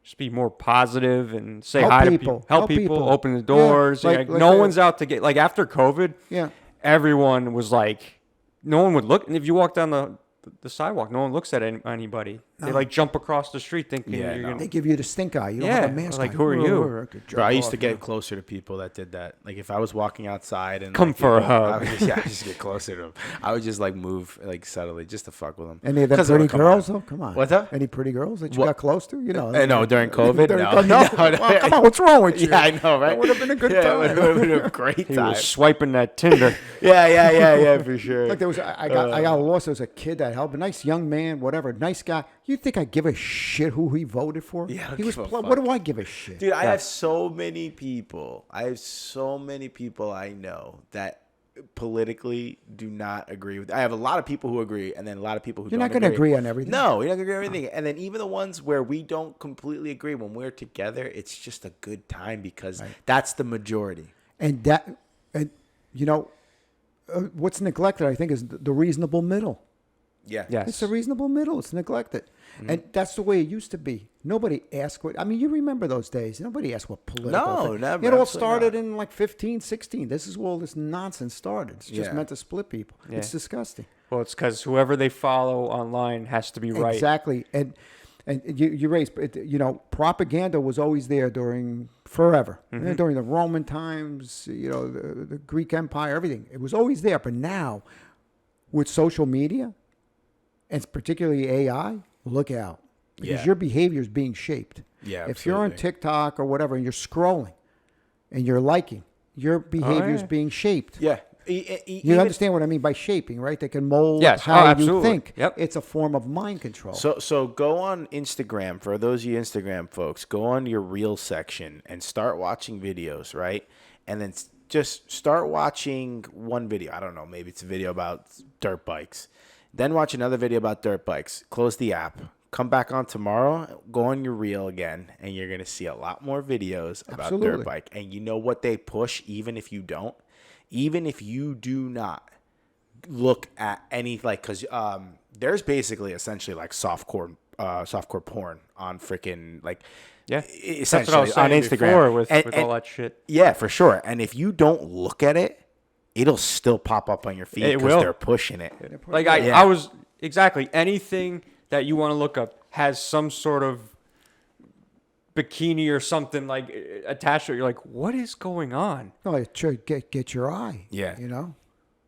just be more positive and say Help hi to people. people. Help people, open the Yeah, doors. like No the- one's out to get, like after COVID, Yeah. everyone was like, no one would look. And if you walk down the sidewalk, no one looks at anybody. They like jump across the street thinking Yeah, you're no. going They to. give you the stink eye. You don't Yeah, have a mask like, on. who are you? Bro, I used to get closer to people that did that. Like if I was walking outside and Come like, for a people- hug. I would just get closer to them. I would just like move like subtly just to fuck with them. Any of them 'Cause pretty come girls, on. though? Come on. What's up? Any pretty girls that you What? got close to? You know. No, during COVID, During no. COVID, no. Well, come on, what's wrong with you? Yeah, I know, right? That would have been a good Yeah, time. it would have been a great He time. was swiping that Tinder. Yeah, for sure. Like there was, I got lost. There was a kid that helped, a nice young man, whatever, nice guy. You think I give a shit who he voted for? Yeah, I don't he was. give a What fuck. do I give a shit? Dude, I have so many people. I know that politically do not agree with. I have a lot of people who agree, and then a lot of people who You're don't not going to agree on everything. No, you're not gonna agree on everything. And then even the ones where we don't completely agree, when we're together, it's just a good time because that's the majority. And you know, what's neglected, I think, is the reasonable middle. Yeah. Yes. It's a reasonable middle. It's neglected. And that's the way it used to be. Nobody asked what, I mean, you remember those days. Nobody asked what political. No, thing. never, It all absolutely started not. in like 15, 16. This is where all this nonsense started. It's just Yeah. meant to split people. Yeah. It's disgusting. Well, it's because whoever they follow online has to be right. Exactly. And you raised, you know, propaganda was always there forever. During the Roman times, you know, the Greek Empire, everything. It was always there. But now, with social media, and particularly AI, look out. Because Yeah. your behavior is being shaped. Yeah, If you're on absolutely. TikTok or whatever and you're scrolling and you're liking, your behavior is yeah. being shaped. Yeah. You understand what I mean by shaping, right? They can mold Yes. how Oh, you absolutely. think. Yep. It's a form of mind control. So go on Instagram. For those of you Instagram folks, go on your reel section and start watching videos, right? And then just start watching one video. I don't know, maybe it's a video about dirt bikes. Then watch another video about dirt bikes. Close the app. Come back on tomorrow. Go on your reel again, and you're gonna see a lot more videos about Absolutely. dirt bike. And you know what they push, even if you don't, even if you do not look at any because there's basically essentially like softcore porn on freaking like Yeah. essentially That's what I was saying on Instagram before with And- all that shit. Yeah, for sure. And if you don't look at it, it'll still pop up on your feed It because will. they're pushing it. Like Yeah. I was exactly anything that you want to look up has some sort of bikini or something like attached to it. You're like, what is going on? No, it should get your eye. Yeah. You know?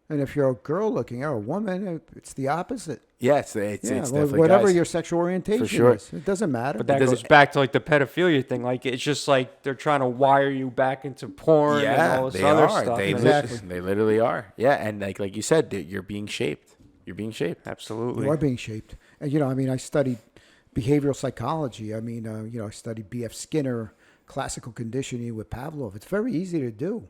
And if you're a girl looking or a woman, it's the opposite. Yeah, it's Yeah, definitely whatever guys. your sexual orientation sure. is. It doesn't matter. But that does goes it- back to like the pedophilia thing. Like it's just like they're trying to wire you back into porn and all this they other are. stuff. They, And Exactly. they literally are. Yeah, and like you said, you're being shaped. You're being shaped. Absolutely. You are being shaped. And, you know, I mean, I studied behavioral psychology. I mean, you know, I studied B.F. Skinner, classical conditioning with Pavlov. It's very easy to do.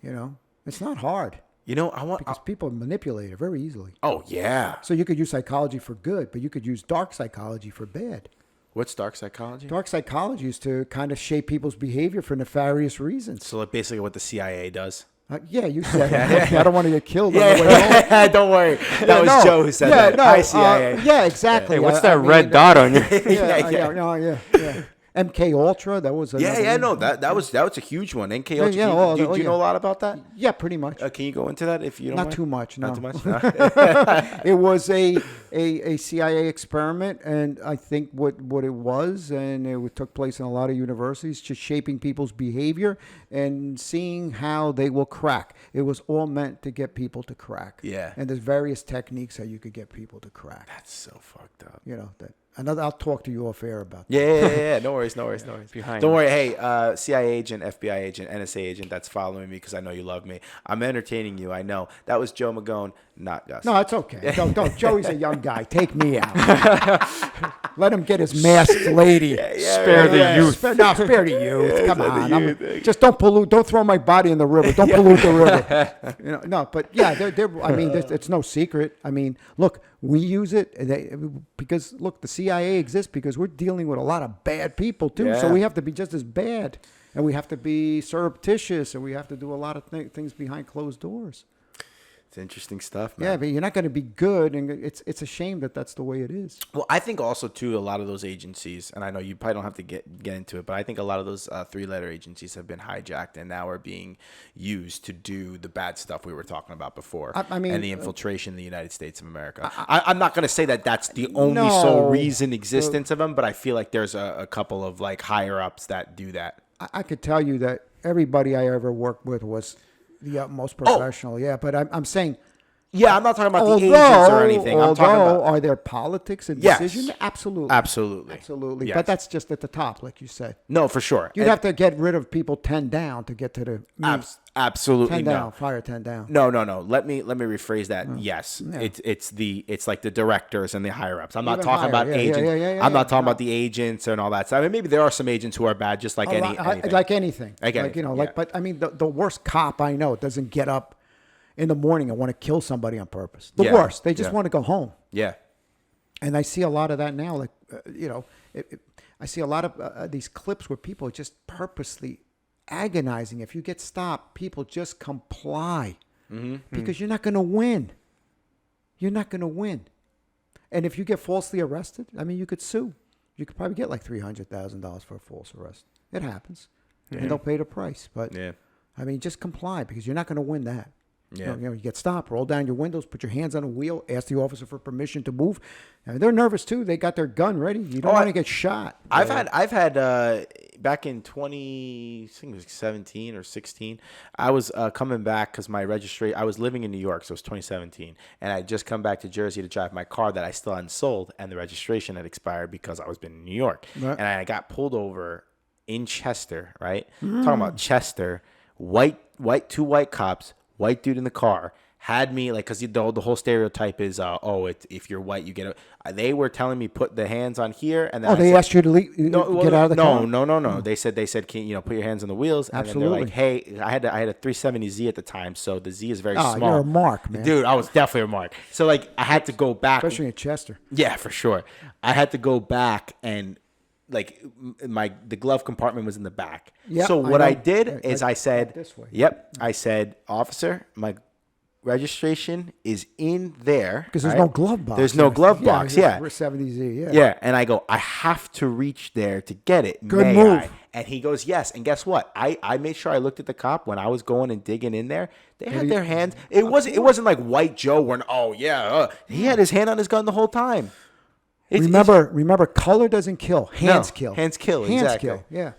You know, it's not hard You know, I want. because people manipulate it very easily. Oh yeah. So you could use psychology for good, but you could use dark psychology for bad. What's dark psychology? Dark psychology is to kind of shape people's behavior for nefarious reasons. So like basically what the CIA does. Yeah, you said it. I don't want to get killed on the way home. Yeah, don't worry. That was Joe who said that. No, Hi, CIA. yeah, exactly. Hey, what's I that mean, red dot on your? Yeah. MK Ultra, that was another Yeah, one. no, that was a huge one. NK Ultra. yeah, do you yeah. know a lot about that? Yeah, pretty much. Can you go into that if you don't Not mind? too much, no. Not too much. No? It was a CIA experiment, and I think what it was, and it took place in a lot of universities, just shaping people's behavior and seeing how they will crack. It was all meant to get people to crack. Yeah. And there's various techniques how you could get people to crack. That's so fucked up. You know that. I'll talk to you off air about that. Yeah. No worries. Behind Don't you. worry. Hey, CIA agent, FBI agent, NSA agent that's following me because I know you love me. I'm entertaining you. I know. That was Joe Magone, not Gus. No, it's okay. Don't. Joey's a young guy. Take me out. Let him get his masked lady. Spare the youth. Spare the youth. Come spare the on. youth. Just don't pollute. Don't throw my body in the river. Don't pollute the river. You know, no, but yeah, I mean, it's no secret. I mean, look, we use it because look, the CIA exists because we're dealing with a lot of bad people too. So Yeah. we have to be just as bad, and we have to be surreptitious, and we have to do a lot of things behind closed doors. It's interesting stuff, man. Yeah, but you're not going to be good, and it's a shame that that's the way it is. Well, I think also too a lot of those agencies, and I know you probably don't have to get into it, but I think a lot of those 3-letter agencies have been hijacked and now are being used to do the bad stuff we were talking about before. I mean, and the infiltration in the United States of America. I'm not going to say that that's the only sole reason existence of them, but I feel like there's a couple of like higher ups that do that. I could tell you that everybody I ever worked with was the utmost professional. Yeah, but I'm saying. Yeah, I'm not talking about the agents or anything. I'm talking about, are there politics and decisions? Absolutely. Absolutely. Yes. But that's just at the top, like you said. No, for sure. You'd have to get rid of people 10 down to get to the absolutely 10 down, fire 10 down. No. Let me rephrase that. Yes, yeah. It's like the directors and the higher ups. I'm not talking about agents. I'm not talking about the agents and all that stuff. I mean, maybe there are some agents who are bad, just like anything. Like anything. But I mean, the worst cop I know doesn't get up in the morning and want to kill somebody on purpose. The worst. They just want to go home. Yeah. And I see a lot of that now. Like, I see a lot of these clips where people are just purposely agonizing. If you get stopped, people just comply because you're not going to win. You're not going to win. And if you get falsely arrested, I mean, you could sue. You could probably get like $300,000 for a false arrest. It happens. And they'll pay the price. But, I mean, just comply because you're not going to win that. Yeah. You get stopped, roll down your windows, put your hands on the wheel, ask the officer for permission to move. And they're nervous too. They got their gun ready. You don't want to get shot. I've had back in 2017 or 16, I was coming back because my registration, I was living in New York, so it was 2017, and I had just come back to Jersey to drive my car that I still hadn't sold, and the registration had expired because I was been in New York. Right. And I got pulled over in Chester, right? Talking about Chester, two white cops, white dude in the car, had me like, because the whole stereotype is if you're white you get it. They were telling me put the hands on here, and then they asked you to get out of the car. No. They said can put your hands on the wheels. Absolutely. And then they're like, hey, I had a 370Z at the time, so the Z is very small. You're a mark, man. Dude, I was definitely a mark. So like I had to go back, especially in Chester. Yeah, for sure. I had to go back and. Like the glove compartment was in the back. Yep, so what I did is I said, this way. Yep. I said, officer, my registration is in there. Because there's no glove box. There's no glove box. Yeah. We're 70Z. Yeah. Yeah. And I go, I have to reach there to get it. Good move. And he goes, yes. And guess what? I made sure I looked at the cop when I was going and digging in there. They had their hands. It wasn't like White Joe when, he had his hand on his gun the whole time. Remember, color doesn't kill. Hands kill. Hands kill. Hands Exactly. kill. Yeah.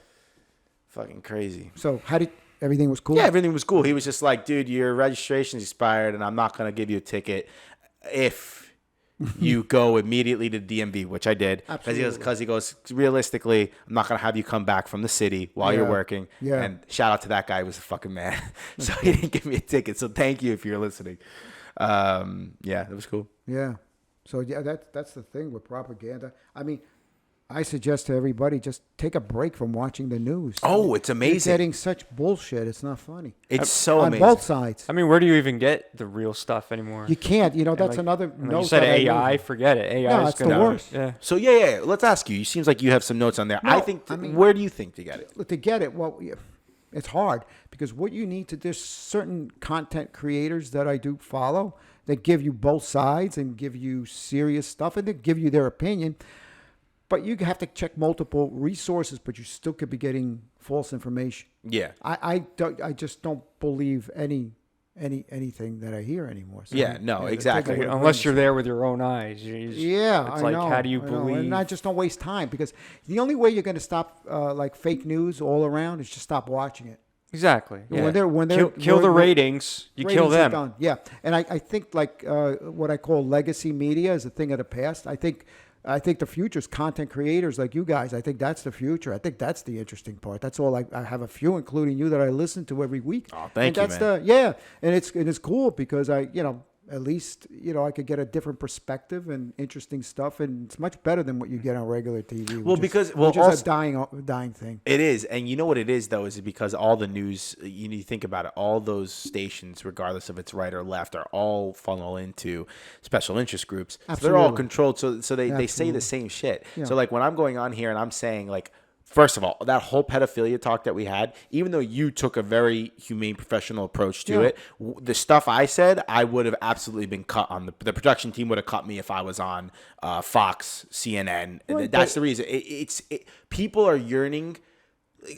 Fucking crazy. So everything was cool? Yeah, everything was cool. He was just like, dude, your registration's expired, and I'm not going to give you a ticket if you go immediately to DMV, which I did. Because he goes, realistically, I'm not going to have you come back from the city while you're working. Yeah. And shout out to that guy. He was a fucking man. So he didn't give me a ticket. So thank you if you're listening. It was cool. Yeah. So yeah, that's the thing with propaganda. I mean, I suggest to everybody just take a break from watching the news. Oh, it's amazing. You're getting such bullshit. It's not funny. It's so amazing. On both sides. I mean, where do you even get the real stuff anymore? You can't. That's another note. You said AI, forget it. AI is the worst. Yeah. So yeah. Let's ask you. It seems like you have some notes on there. No, where do you think to get it? To get it, well, it's hard because what you need to, there's certain content creators that I do follow that give you both sides and give you serious stuff and they give you their opinion. But you have to check multiple resources, but you still could be getting false information. Yeah. I just don't believe anything that I hear anymore. So exactly. Unless you're there with your own eyes. It's like, how do you believe? And I just don't waste time because the only way you're going to stop like fake news all around is just stop watching it. Exactly. Yeah. When they're kill the ratings, you kill them. Yeah. And I think like what I call legacy media is a thing of the past. I think the future is content creators like you guys. I think that's the future. I think that's the interesting part. That's all. I have a few, including you, that I listen to every week. Oh, thank you, man. And it's cool because at least I could get a different perspective and interesting stuff, and it's much better than what you get on regular TV. Which is a dying thing. It is, and you know what it is though is because all the news. You need to think about it. All those stations, regardless if it's right or left, are all funnel into special interest groups. Absolutely. So they're all controlled. So they say the same shit. Yeah. So like when I'm going on here and I'm saying like first of all, that whole pedophilia talk that we had, even though you took a very humane, professional approach to it, the stuff I said, I would have absolutely been cut on. The production team would have cut me if I was on Fox, CNN. Right, That's the reason. People are yearning.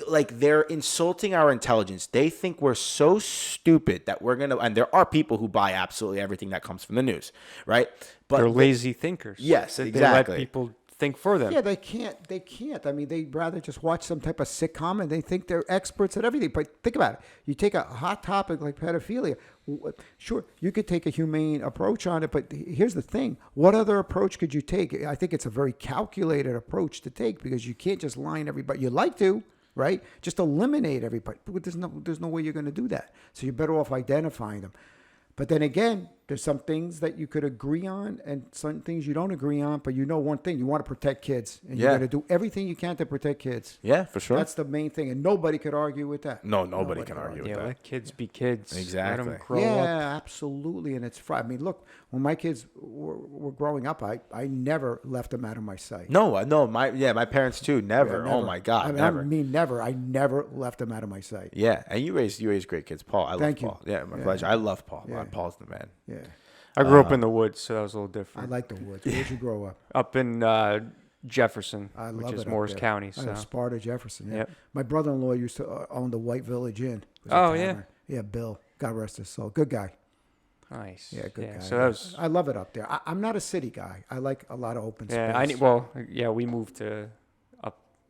Like, they're insulting our intelligence. They think we're so stupid that we're going to, and there are people who buy absolutely everything that comes from the news, right? But They're lazy thinkers. Yes, They exactly. let people think for them. Yeah, they can't. I mean, they'd rather just watch some type of sitcom and they think they're experts at everything. But think about it. You take a hot topic like pedophilia. Sure, you could take a humane approach on it, but here's the thing. What other approach could you take? I think it's a very calculated approach to take because you can't just line everybody. You'd like to, right? Just eliminate everybody. But there's no way you're going to do that. So you're better off identifying them. But then again, there's some things that you could agree on and some things you don't agree on. But you know one thing, you want to protect kids. And you're going to do everything you can to protect kids. Yeah, for sure. That's the main thing. And nobody could argue with that. No, nobody can argue with that. Let kids be kids. Exactly. Let them grow Yeah, up. absolutely. And it's I mean, look, when my kids were growing up, I never left them out of my sight. No, my parents too. Never. Yeah, Oh my God, I mean, never. I mean, never. I never left them out of my sight. Yeah, and you raised great kids, Paul. I love Thank you. Paul. Yeah, my Yeah. pleasure. I love Paul. Yeah. Paul's the man. Yeah. I grew up in the woods, so that was a little I different. like the woods. Where'd you grow up? Up in Jefferson, I love which is it up Morris there. County. I So know Sparta, Jefferson. Yeah. Yep. My brother-in-law used to own the White Village Inn. It was a Oh, yeah? tavern. Yeah, Bill. God rest his soul. Good guy. nice. Yeah, good guy. So that was I love it up there. I'm not a city guy. I like a lot of open space. we moved to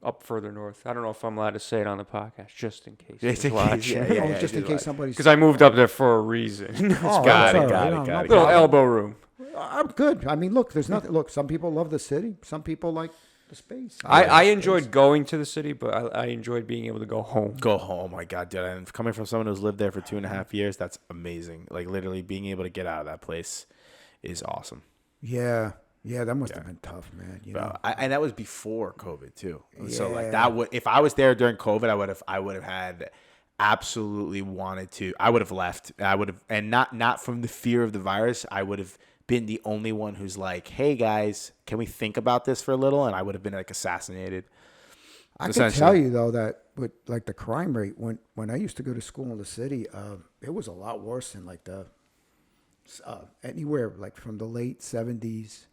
up further north. I don't know if I'm allowed to say it on the podcast, just in case. Just in he's case, watching. yeah, Just in just case like- somebody's. Because I moved up there for a reason. Oh, got that's it, all got right. it, No, got no it, Little problem. elbow room. I'm good. I mean, look, there's nothing. Look, some people love the city. Some people like the space. I enjoyed going to the city, but I enjoyed being able to go home. Go home. Oh my God, dude. And coming from someone who's lived there for 2.5 years, that's amazing. Like, literally being able to get out of that place is awesome. Yeah, that must have been tough, man. You know. And that was before COVID too. So like Yeah. that would, if I was there during COVID, I would have had absolutely wanted to. I would have left. I would have, and not from the fear of the virus. I would have been the only one who's like, "Hey guys, can we think about this for a little?" And I would have been like assassinated. I can tell you though that with like the crime rate when I used to go to school in the city, it was a lot worse than like the anywhere like from the late 70s,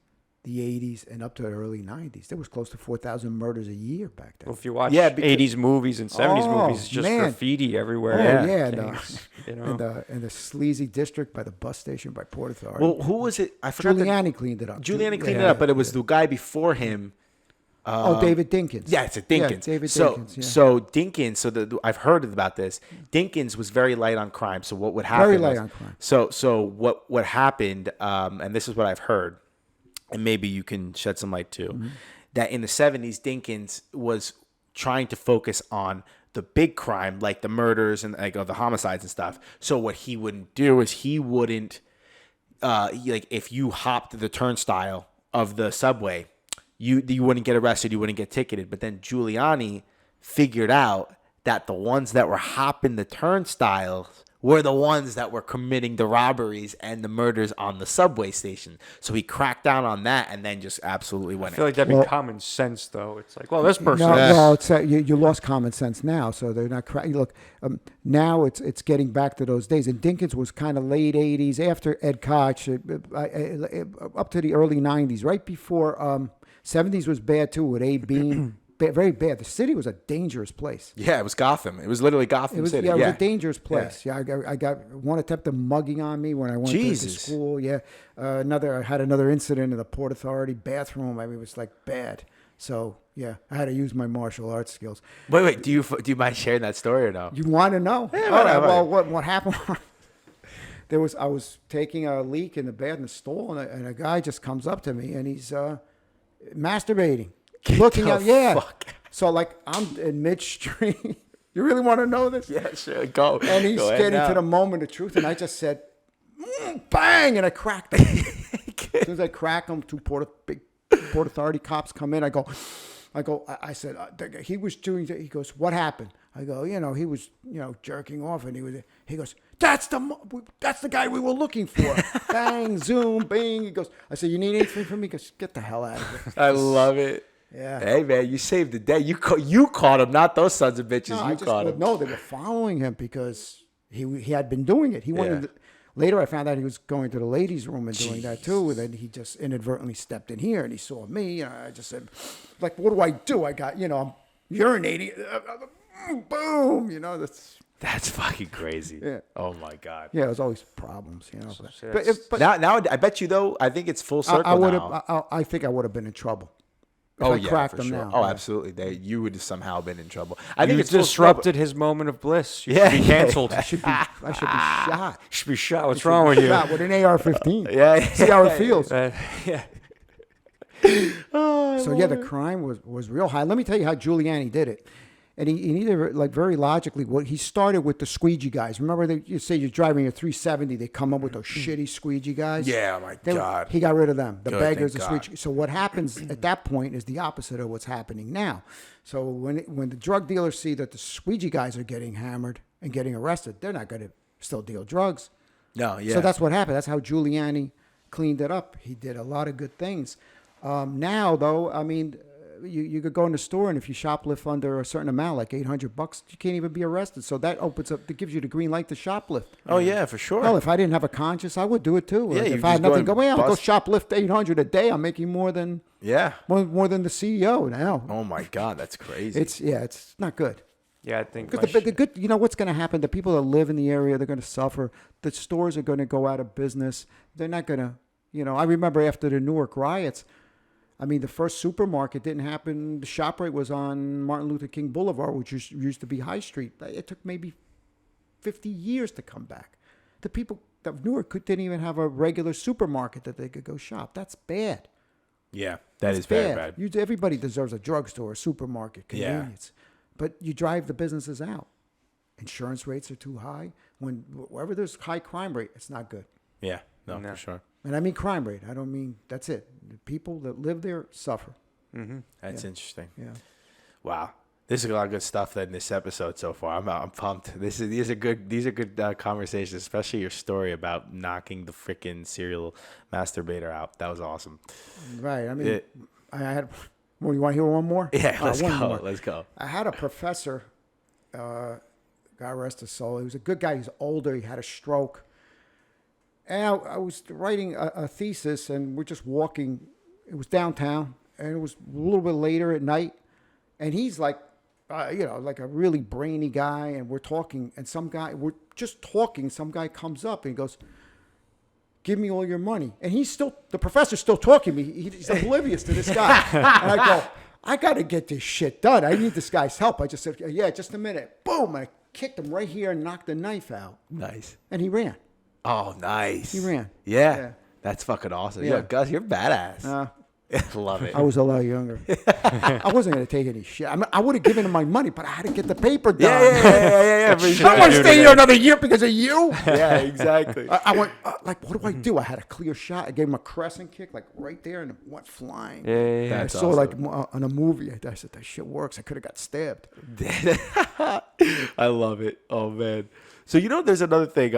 the 80s, and up to the early 90s. There was close to 4,000 murders a year back then. Well, if you watch Yeah, because- 80s movies and 70s Oh, movies, it's just man. graffiti everywhere. Oh Yeah. yeah, and, Gangs, you know? and the sleazy district by the bus station by Port Authority. Well, who was it? I forgot. Giuliani cleaned it up. Giuliani cleaned it up, but it was the guy before him. David Dinkins. Yeah, it's a Dinkins. Yeah, David so, Dinkins. Yeah. So Dinkins. I've heard about this. Dinkins was very light on crime. So what would happen? Very light was- on crime. So what happened? And this is what I've heard, and maybe you can shed some light too. Mm-hmm. That in the 70s, Dinkins was trying to focus on the big crime, like the murders and like the homicides and stuff. So what he wouldn't do is he wouldn't like if you hopped the turnstile of the subway. You wouldn't get arrested, you wouldn't get ticketed. But then Giuliani figured out that the ones that were hopping the turnstiles were the ones that were committing the robberies and the murders on the subway station. So he cracked down on that and then just absolutely I went feel like that'd be common sense, though. It's like, well, this person. No, it's you lost common sense now, so they're not. Look, now it's getting back to those days. And Dinkins was kind of late '80s, after Ed Koch, up to the early '90s, right before '70s was bad too with Abe Bean. Very bad. The city was a dangerous place. Yeah, it was Gotham. It was literally Gotham City. It was a dangerous place. Yeah, I got one attempt of mugging on me when I went to school. Yeah, I had another incident in the Port Authority bathroom. I mean, it was like bad. So yeah, I had to use my martial arts skills. Wait. Do you mind sharing that story or no? You want to know? Yeah, All right, whatever. well, what happened? I was taking a leak in the bath in the stall, and a guy just comes up to me, and he's masturbating. Looking at fuck? So like I'm in midstream. You really want to know this? Yeah, sure. Go. And he's Go ahead getting now. to the moment of truth, and I just said, bang, and I cracked him. As soon as I crack him, big Port Authority cops come in. I said, he was doing that. He goes, what happened? I go, he was, jerking off, and he goes, that's the guy we were looking for. Bang, zoom, bing. He goes, I said, you need anything from me? He goes, get the hell out of here. I love it. Yeah. Hey man, you saved the day. You caught him, not those sons of bitches. No, You caught him. no, they were following him because he had been doing it. He wanted. Yeah. Later, I found out he was going to the ladies' room and doing that too. And then he just inadvertently stepped in here and he saw me. And I just said, like, what do I do? I got, I'm urinating. Boom. That's fucking crazy. Yeah. Oh my god. Yeah, there's always problems. But Now I bet you though. I think it's full circle I would now. have. I think I would have been in trouble. If Oh I yeah, cracked for him sure. now. Oh, Yeah. absolutely. You would have somehow been in trouble. I think You it's full disrupted his moment of bliss. You Yeah, should be yeah, canceled. I should be shot. Should be shot. What's wrong with you? Shot with an AR-15. Yeah. See how it feels. Yeah. So yeah, the crime was real high. Let me tell you how Giuliani did it. And he did it like very logically. What he started with the squeegee guys. Remember, you say you're driving your 370, they come up with those shitty squeegee guys. Yeah, my God. He got rid of them. The Good, beggars, the thank God. squeegee. So what happens at that point is the opposite of what's happening now. So when the drug dealers see that the squeegee guys are getting hammered and getting arrested, they're not going to still deal drugs. No, yeah. So that's what happened. That's how Giuliani cleaned it up. He did a lot of good things. Now, though, I mean, you could go in the store and if you shoplift under a certain amount, like $800, you can't even be arrested. So that opens up, that gives you the green light to shoplift. Oh yeah, for sure. Hell, if I didn't have a conscience, I would do it too. Yeah, Like, you if I had just go nothing and to go, I'll go bust- shoplift 800 a day. I'm making more than more than the CEO now. Oh my God, that's crazy. It's not good. Yeah, I think. Because the good, what's going to happen? The people that live in the area, they're going to suffer. The stores are going to go out of business. They're not going to, I remember after the Newark riots, I mean, the first supermarket didn't happen. The ShopRite was on Martin Luther King Boulevard, which used to be High Street. It took maybe 50 years to come back. The people of Newark didn't even have a regular supermarket that they could go shop. That's bad. Yeah, that is very bad. Everybody deserves a drugstore, a supermarket, convenience. But you drive the businesses out. Insurance rates are too high. Wherever there's high crime rate, it's not good. Yeah, no, for sure. And I mean crime rate. I don't mean, that's it. The people that live there suffer. Mm-hmm. That's interesting. Yeah. Wow. This is a lot of good stuff in this episode so far. I'm pumped. These are good conversations, especially your story about knocking the freaking serial masturbator out. That was awesome. Right. I mean, I had. Well, you want to hear one more? Yeah, let's go. More. Let's go. I had a professor. God rest his soul. He was a good guy. He's older. He had a stroke. And I was writing a thesis, and we're just walking. It was downtown, and it was a little bit later at night. And he's like, like a really brainy guy, and we're talking. And we're just talking. Some guy comes up and he goes, "Give me all your money." And the professor's still talking to me. He's oblivious to this guy. And I go, "I got to get this shit done. I need this guy's help." I just said, "Yeah, just a minute." Boom! I kicked him right here and knocked the knife out. Nice. And he ran. Oh, nice. He ran. Yeah. That's fucking awesome. Yeah. Yo, Gus, you're badass. Love it. I was a lot younger. I wasn't going to take any shit. I mean, I would have given him my money, but I had to get the paper done. Yeah. For I sure. don't want to stay here another year because of you. Yeah, exactly. I went, what do I do? I had a clear shot. I gave him a crescent kick, like right there, and it went flying. Yeah. That's I saw awesome. like on a movie. I said, that shit works. I could have got stabbed. I love it. Oh, man. So, there's another thing.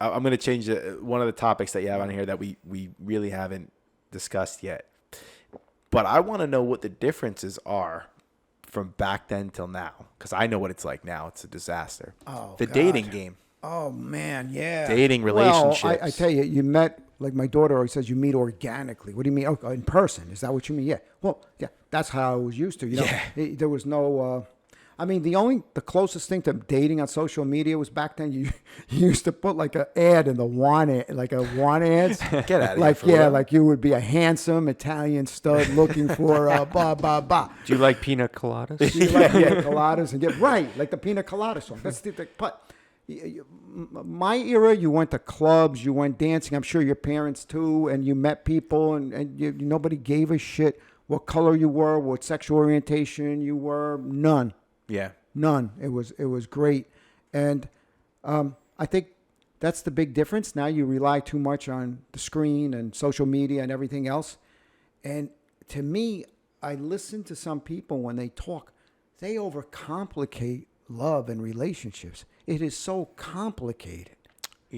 I'm going to change one of the topics that you have on here that we really haven't discussed yet. But I want to know what the differences are from back then till now. Because I know what it's like now. It's a disaster. Oh, the God. dating game. Oh, man, yeah. Dating relationships. Well, I tell you, you met, like my daughter always says, you meet organically. What do you mean? Oh, in person. Is that what you mean? Yeah. Well, yeah, that's how I was used to. There was no... the closest thing to dating on social media was back then you used to put like an ad in the want ads. Get out of like, here. yeah, like you would be a handsome Italian stud looking for blah, blah, blah. Do you like pina coladas? You like pina coladas and get right, like the pina colada song. That's but my era, you went to clubs, you went dancing. I'm sure your parents too, and you met people, and nobody gave a shit what color you were, what sexual orientation you were. None. Yeah. None. It was great, and I think that's the big difference. Now you rely too much on the screen and social media and everything else. And to me, I listen to some people when they talk, they overcomplicate love and relationships. It is so complicated.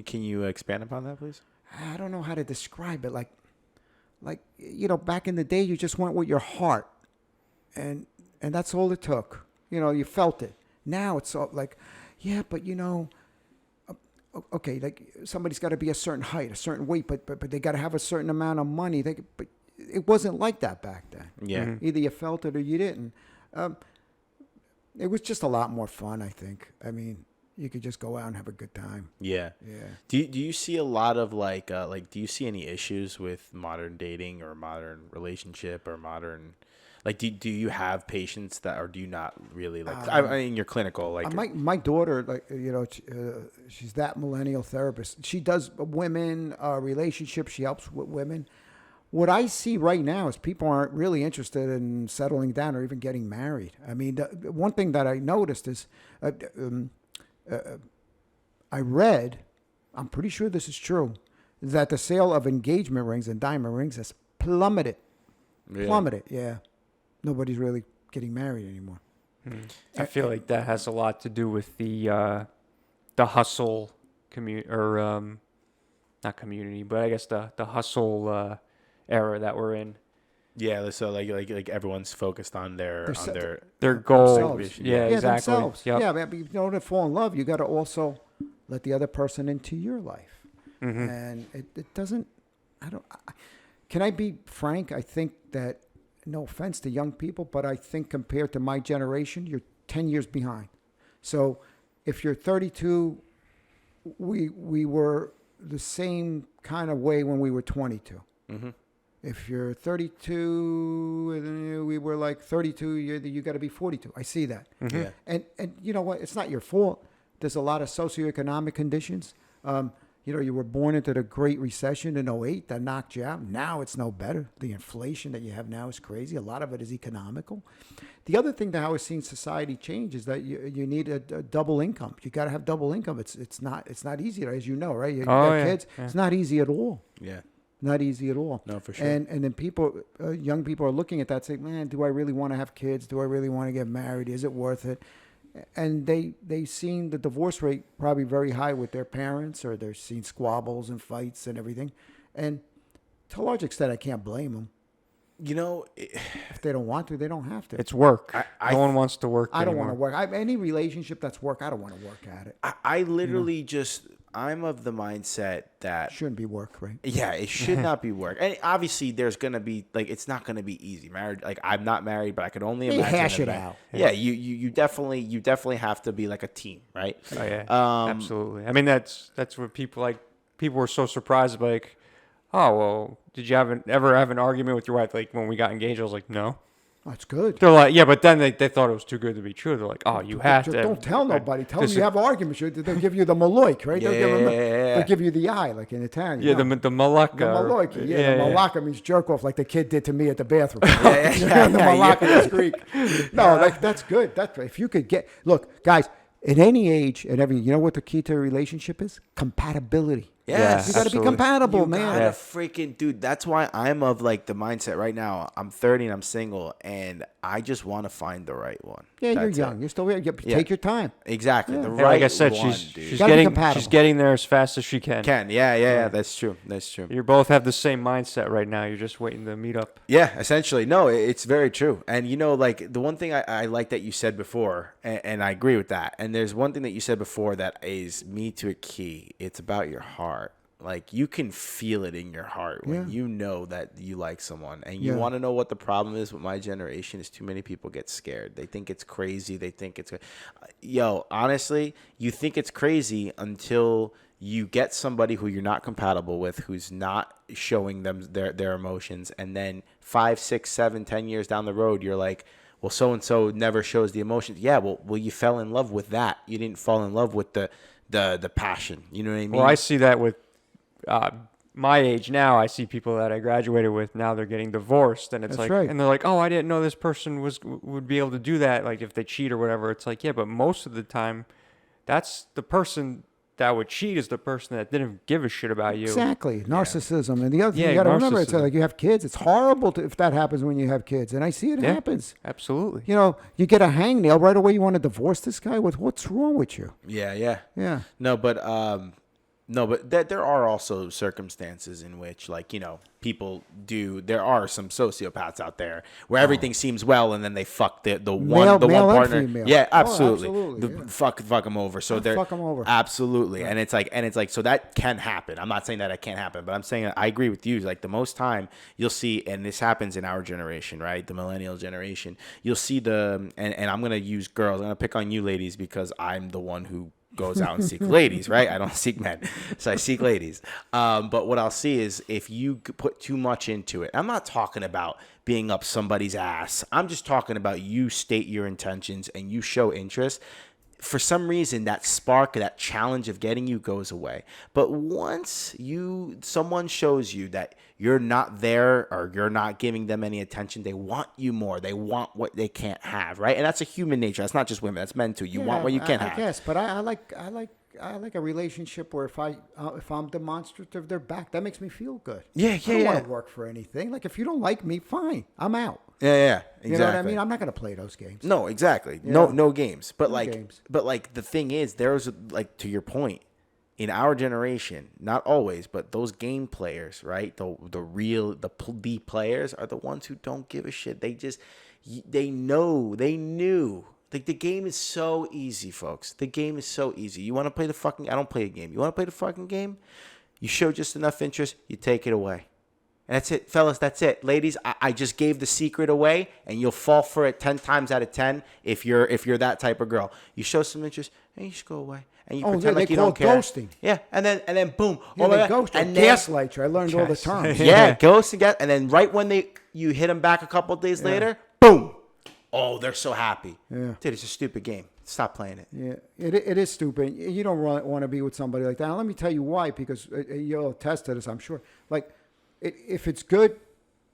Can you expand upon that, please? I don't know how to describe it. like, back in the day, you just went with your heart, and that's all it took. You felt it. Now it's all like, yeah, but okay, like somebody's got to be a certain height, a certain weight, but they got to have a certain amount of money. But it wasn't like that back then. Yeah. Either you felt it or you didn't. It was just a lot more fun, I think. I mean, you could just go out and have a good time. Yeah. Yeah. Do you see a lot of do you see any issues with modern dating or modern relationship or modern, like, do you have patients that, or do you not really, like, I mean, you're clinical, like my daughter, like, she's that millennial therapist. She does women relationships. She helps with women. What I see right now is people aren't really interested in settling down or even getting married. I mean, the one thing that I noticed is, I read, I'm pretty sure this is true, that the sale of engagement rings and diamond rings has plummeted. Really? Plummeted, yeah. Nobody's really getting married anymore. I feel like that has a lot to do with the hustle not community, but I guess the hustle era that we're in. Yeah, so like everyone's focused on their goals. Themselves. Yeah, exactly. Themselves. Yep. Yeah, but in order to fall in love, you got to also let the other person into your life. Mm-hmm. And it doesn't. Can I be frank? I think that, no offense to young people, but I think compared to my generation, you're 10 years behind. So if you're 32, we were the same kind of way when we were 22. Mm-hmm. If you're 32, we were like 32, you got to be 42. I see that. Mm-hmm. Yeah. And you know what? It's not your fault. There's a lot of socioeconomic conditions. You were born into the Great Recession in 2008 that knocked you out. Now it's no better. The inflation that you have now is crazy. A lot of it is economical. The other thing that how I've seen society change is that you need a double income. You got to have double income. It's not easy, as you know, right? You got kids. Yeah. It's not easy at all. Yeah. Not easy at all. No, for sure. And then people, young people are looking at that saying, man, do I really want to have kids? Do I really want to get married? Is it worth it? And they've seen the divorce rate probably very high with their parents, or they're seeing squabbles and fights and everything. And to a large extent, I can't blame them. If they don't want to, they don't have to. It's work. No one wants to work I don't anymore. want to work. Any relationship that's work, I don't want to work at it. I literally I'm of the mindset that shouldn't be work, right? Yeah, it should not be work. And obviously there's going to be, like, it's not going to be easy. Marriage, like, I'm not married, but I could only imagine. Hash it out. Yeah, you definitely have to be like a team, right? Oh yeah. Absolutely. I mean, that's what people were so surprised, like, oh, well, did you ever have an argument with your wife? Like, when we got engaged, I was like, no. That's good. They're like, yeah, but then they thought it was too good to be true. They're like, oh, you have to. Don't tell nobody. Tell them you have arguments. They'll give you the Maloik, right? They'll give you the eye, like in Italian. Yeah, the Malacca. The Maloik. Yeah, the Malacca means jerk off, like the kid did to me at the bathroom. The Malacca is Greek. No, that's good. If you could look, guys, at any age and everything, you know what the key to a relationship is? Compatibility. Yes. You got to be compatible, man. You gotta freaking, dude. That's why I'm of like the mindset right now. I'm 30 and I'm single, and I just want to find the right one. Yeah, you're young. You're still take your time. Exactly. Yeah. The And right like I said, one, she's dude. getting there as fast as she can. Yeah. That's true. You both have the same mindset right now. You're just waiting to meet up. Yeah, essentially. No, it's very true. And like the one thing I like that you said before, and I agree with that. And there's one thing that you said before that is me to a key. It's about your heart. Like, you can feel it in your heart when you know that you like someone. And you want to know what the problem is with my generation is too many people get scared. They think it's crazy. They think it's... honestly, you think it's crazy until you get somebody who you're not compatible with, who's not showing them their emotions. And then 5, 6, 7, 10 years down the road, you're like, well, so-and-so never shows the emotions. Yeah, well, you fell in love with that. You didn't fall in love with the passion. You know what I mean? Well, I see that with... my age now, I see people that I graduated with, now they're getting divorced, and it's and they're like, oh, I didn't know this person would be able to do that, like if they cheat or whatever. It's like, yeah, but most of the time, that's the person that would cheat is the person that didn't give a shit about you. Exactly. Narcissism. And the other thing you got to remember, it's like you have kids. It's horrible if that happens when you have kids. And I see it happens. Absolutely. You get a hangnail right away. You want to divorce this guy? What's wrong with you? Yeah. Yeah. No, but No, but there are also circumstances in which, like, people do. There are some sociopaths out there where everything seems well, and then they fuck the one Male and partner. female. Yeah, Oh, absolutely. absolutely, yeah. Fuck them over. So they're fuck 'em over. absolutely, and it's like so that can happen. I'm not saying that it can't happen, but I'm saying I agree with you. Like the most time you'll see, and this happens in our generation, right? The millennial generation. You'll see and I'm gonna use girls. I'm gonna pick on you ladies because I'm the one who goes out and seek ladies, right? I don't seek men, so I seek ladies. But what I'll see is if you put too much into it, I'm not talking about being up somebody's ass. I'm just talking about you state your intentions and you show interest. For some reason, that spark, that challenge of getting you goes away. But once someone shows you that you're not there or you're not giving them any attention, they want you more. They want what they can't have, right? And that's a human nature. That's not just women. That's men too. You want what you can't have. I guess, but I like a relationship where if I'm demonstrative, they're back. That makes me feel good. Yeah. I don't want to work for anything. Like if you don't like me, fine, I'm out. Yeah, exactly. You know what I mean? I'm not gonna play those games. No, exactly. Yeah. No games. But No games. the thing is, there's like to your point, in our generation, not always, but those game players, right? The players are the ones who don't give a shit. They knew. Like the game is so easy, folks. The game is so easy. You want to play I don't play a game. You want to play the fucking game? You show just enough interest, you take it away. And that's it, fellas. That's it, ladies. I just gave the secret away, and you'll fall for it 10 times out of 10 if you're that type of girl. You show some interest, and you just go away, and you pretend like you don't care. Ghosting. Yeah, and then boom, Yeah, they ghost and or then, gaslight you. I learned all the terms. yeah, ghost and then right when you hit them back a couple of days later, boom. Oh, they're so happy. Yeah. Dude, it's a stupid game. Stop playing it. Yeah, it is stupid. You don't want to be with somebody like that. Now, let me tell you why, because you'll attest to this, I'm sure. Like, if it's good,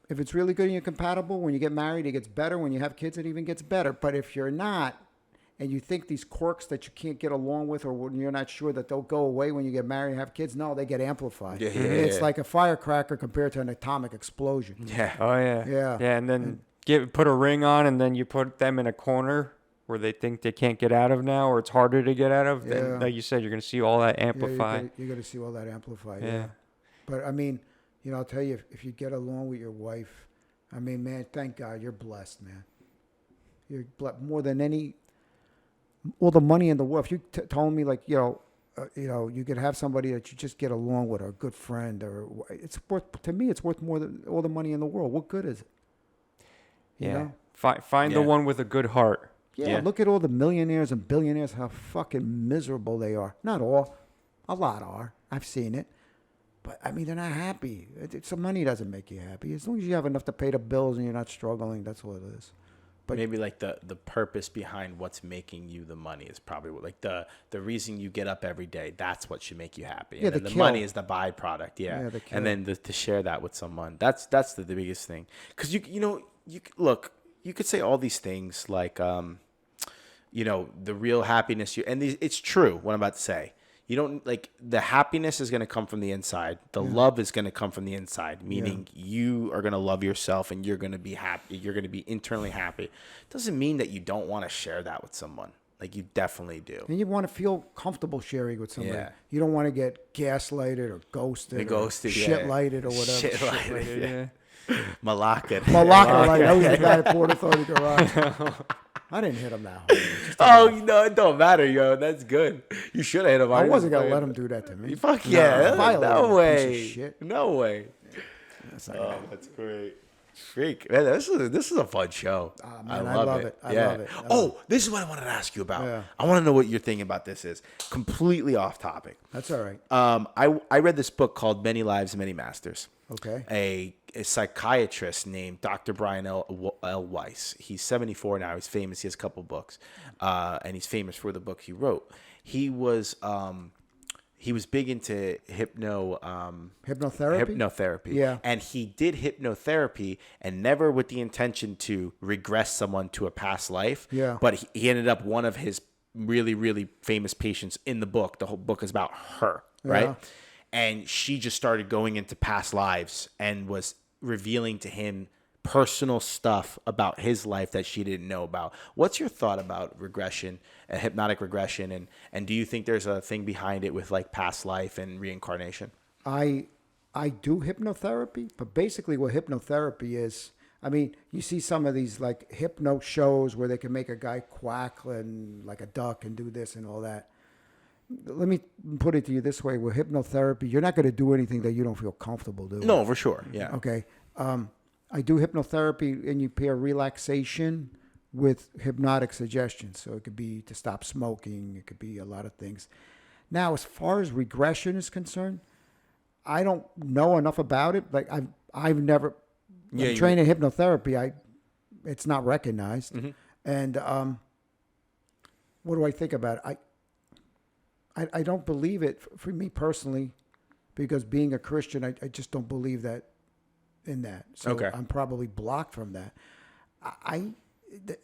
if it's really good and you're compatible, when you get married, it gets better. When you have kids, it even gets better. But if you're not, and you think these quirks that you can't get along with, or when you're not sure that they'll go away when you get married and have kids, no, they get amplified. Yeah, it's like a firecracker compared to an atomic explosion. Yeah. Oh yeah. Yeah. Yeah, and then put a ring on, and then you put them in a corner where they think they can't get out of now, or it's harder to get out of. Yeah. Then, like you said, you're gonna see all that amplified. Yeah, you're going to see all that amplified. Yeah. But I mean, I'll tell you, if you get along with your wife, I mean, man, thank God you're blessed, man. You're more than all the money in the world. If you told me, like, you could have somebody that you just get along with, or a good friend, or it's worth more than all the money in the world. What good is it? You know? Find the one with a good heart. Yeah, look at all the millionaires and billionaires, how fucking miserable they are. Not all. A lot are. I've seen it. But, I mean, they're not happy. Some money doesn't make you happy. As long as you have enough to pay the bills and you're not struggling, that's what it is. But maybe like the purpose behind what's making you the money is probably like the reason you get up every day. That's what should make you happy. Yeah, and then the money is the byproduct. Yeah, and then to share that with someone. That's the biggest thing. Because you could say all these things like the real happiness. It's true what I'm about to say. You don't like the happiness is going to come from the inside. The love is going to come from the inside, meaning you are going to love yourself and you're going to be happy. You're going to be internally happy. Doesn't mean that you don't want to share that with someone. Like you definitely do. And you want to feel comfortable sharing with somebody. Yeah. You don't want to get gaslighted or ghosted, shit-lighted or whatever. Shit-lighted, yeah. Malaka, like that was the guy at Port Authority Garage. I didn't hit him now. It don't matter, yo. That's good. You should have hit him. I wasn't gonna let him do that to me. Fuck yeah! No way. Piece of shit. No way. That's great. Freak, man. This is a fun show. Man, I love it. I love it. This is what I wanted to ask you about. Yeah. I want to know what your thing about this is. Completely off topic. That's all right. I read this book called Many Lives, Many Masters. Okay. A psychiatrist named Dr. Brian L. Weiss. He's 74 now. He's famous. He has a couple books, and he's famous for the book he wrote. He was big into hypnotherapy. Yeah. And he did hypnotherapy, and never with the intention to regress someone to a past life. Yeah. But he ended up one of his really, really famous patients in the book. The whole book is about her, right? Yeah. And she just started going into past lives and was revealing to him personal stuff about his life that she didn't know about. What's your thought about regression, hypnotic regression, and do you think there's a thing behind it with like past life and reincarnation? I do hypnotherapy, but basically what hypnotherapy is, I mean, you see some of these like hypno shows where they can make a guy quack and like a duck and do this and all that. Let me put it to you this way: with hypnotherapy, you're not going to do anything that you don't feel comfortable doing. No, for sure. Yeah. Okay. I do hypnotherapy, and you pair relaxation with hypnotic suggestions. So it could be to stop smoking. It could be a lot of things. Now, as far as regression is concerned, I don't know enough about it. Like I've never trained in hypnotherapy. It's not recognized. Mm-hmm. And what do I think about it? I don't believe it for me personally, because being a Christian, I just don't believe that in that. So I'm probably blocked from that.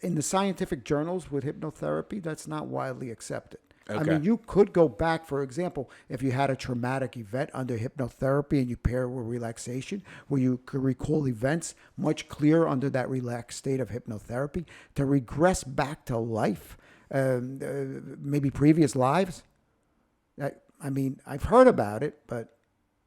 In the scientific journals with hypnotherapy, that's not widely accepted. Okay. I mean, you could go back, for example, if you had a traumatic event under hypnotherapy and you pair it with relaxation, where you could recall events much clearer under that relaxed state of hypnotherapy, to regress back to life, maybe previous lives. I mean, I've heard about it, but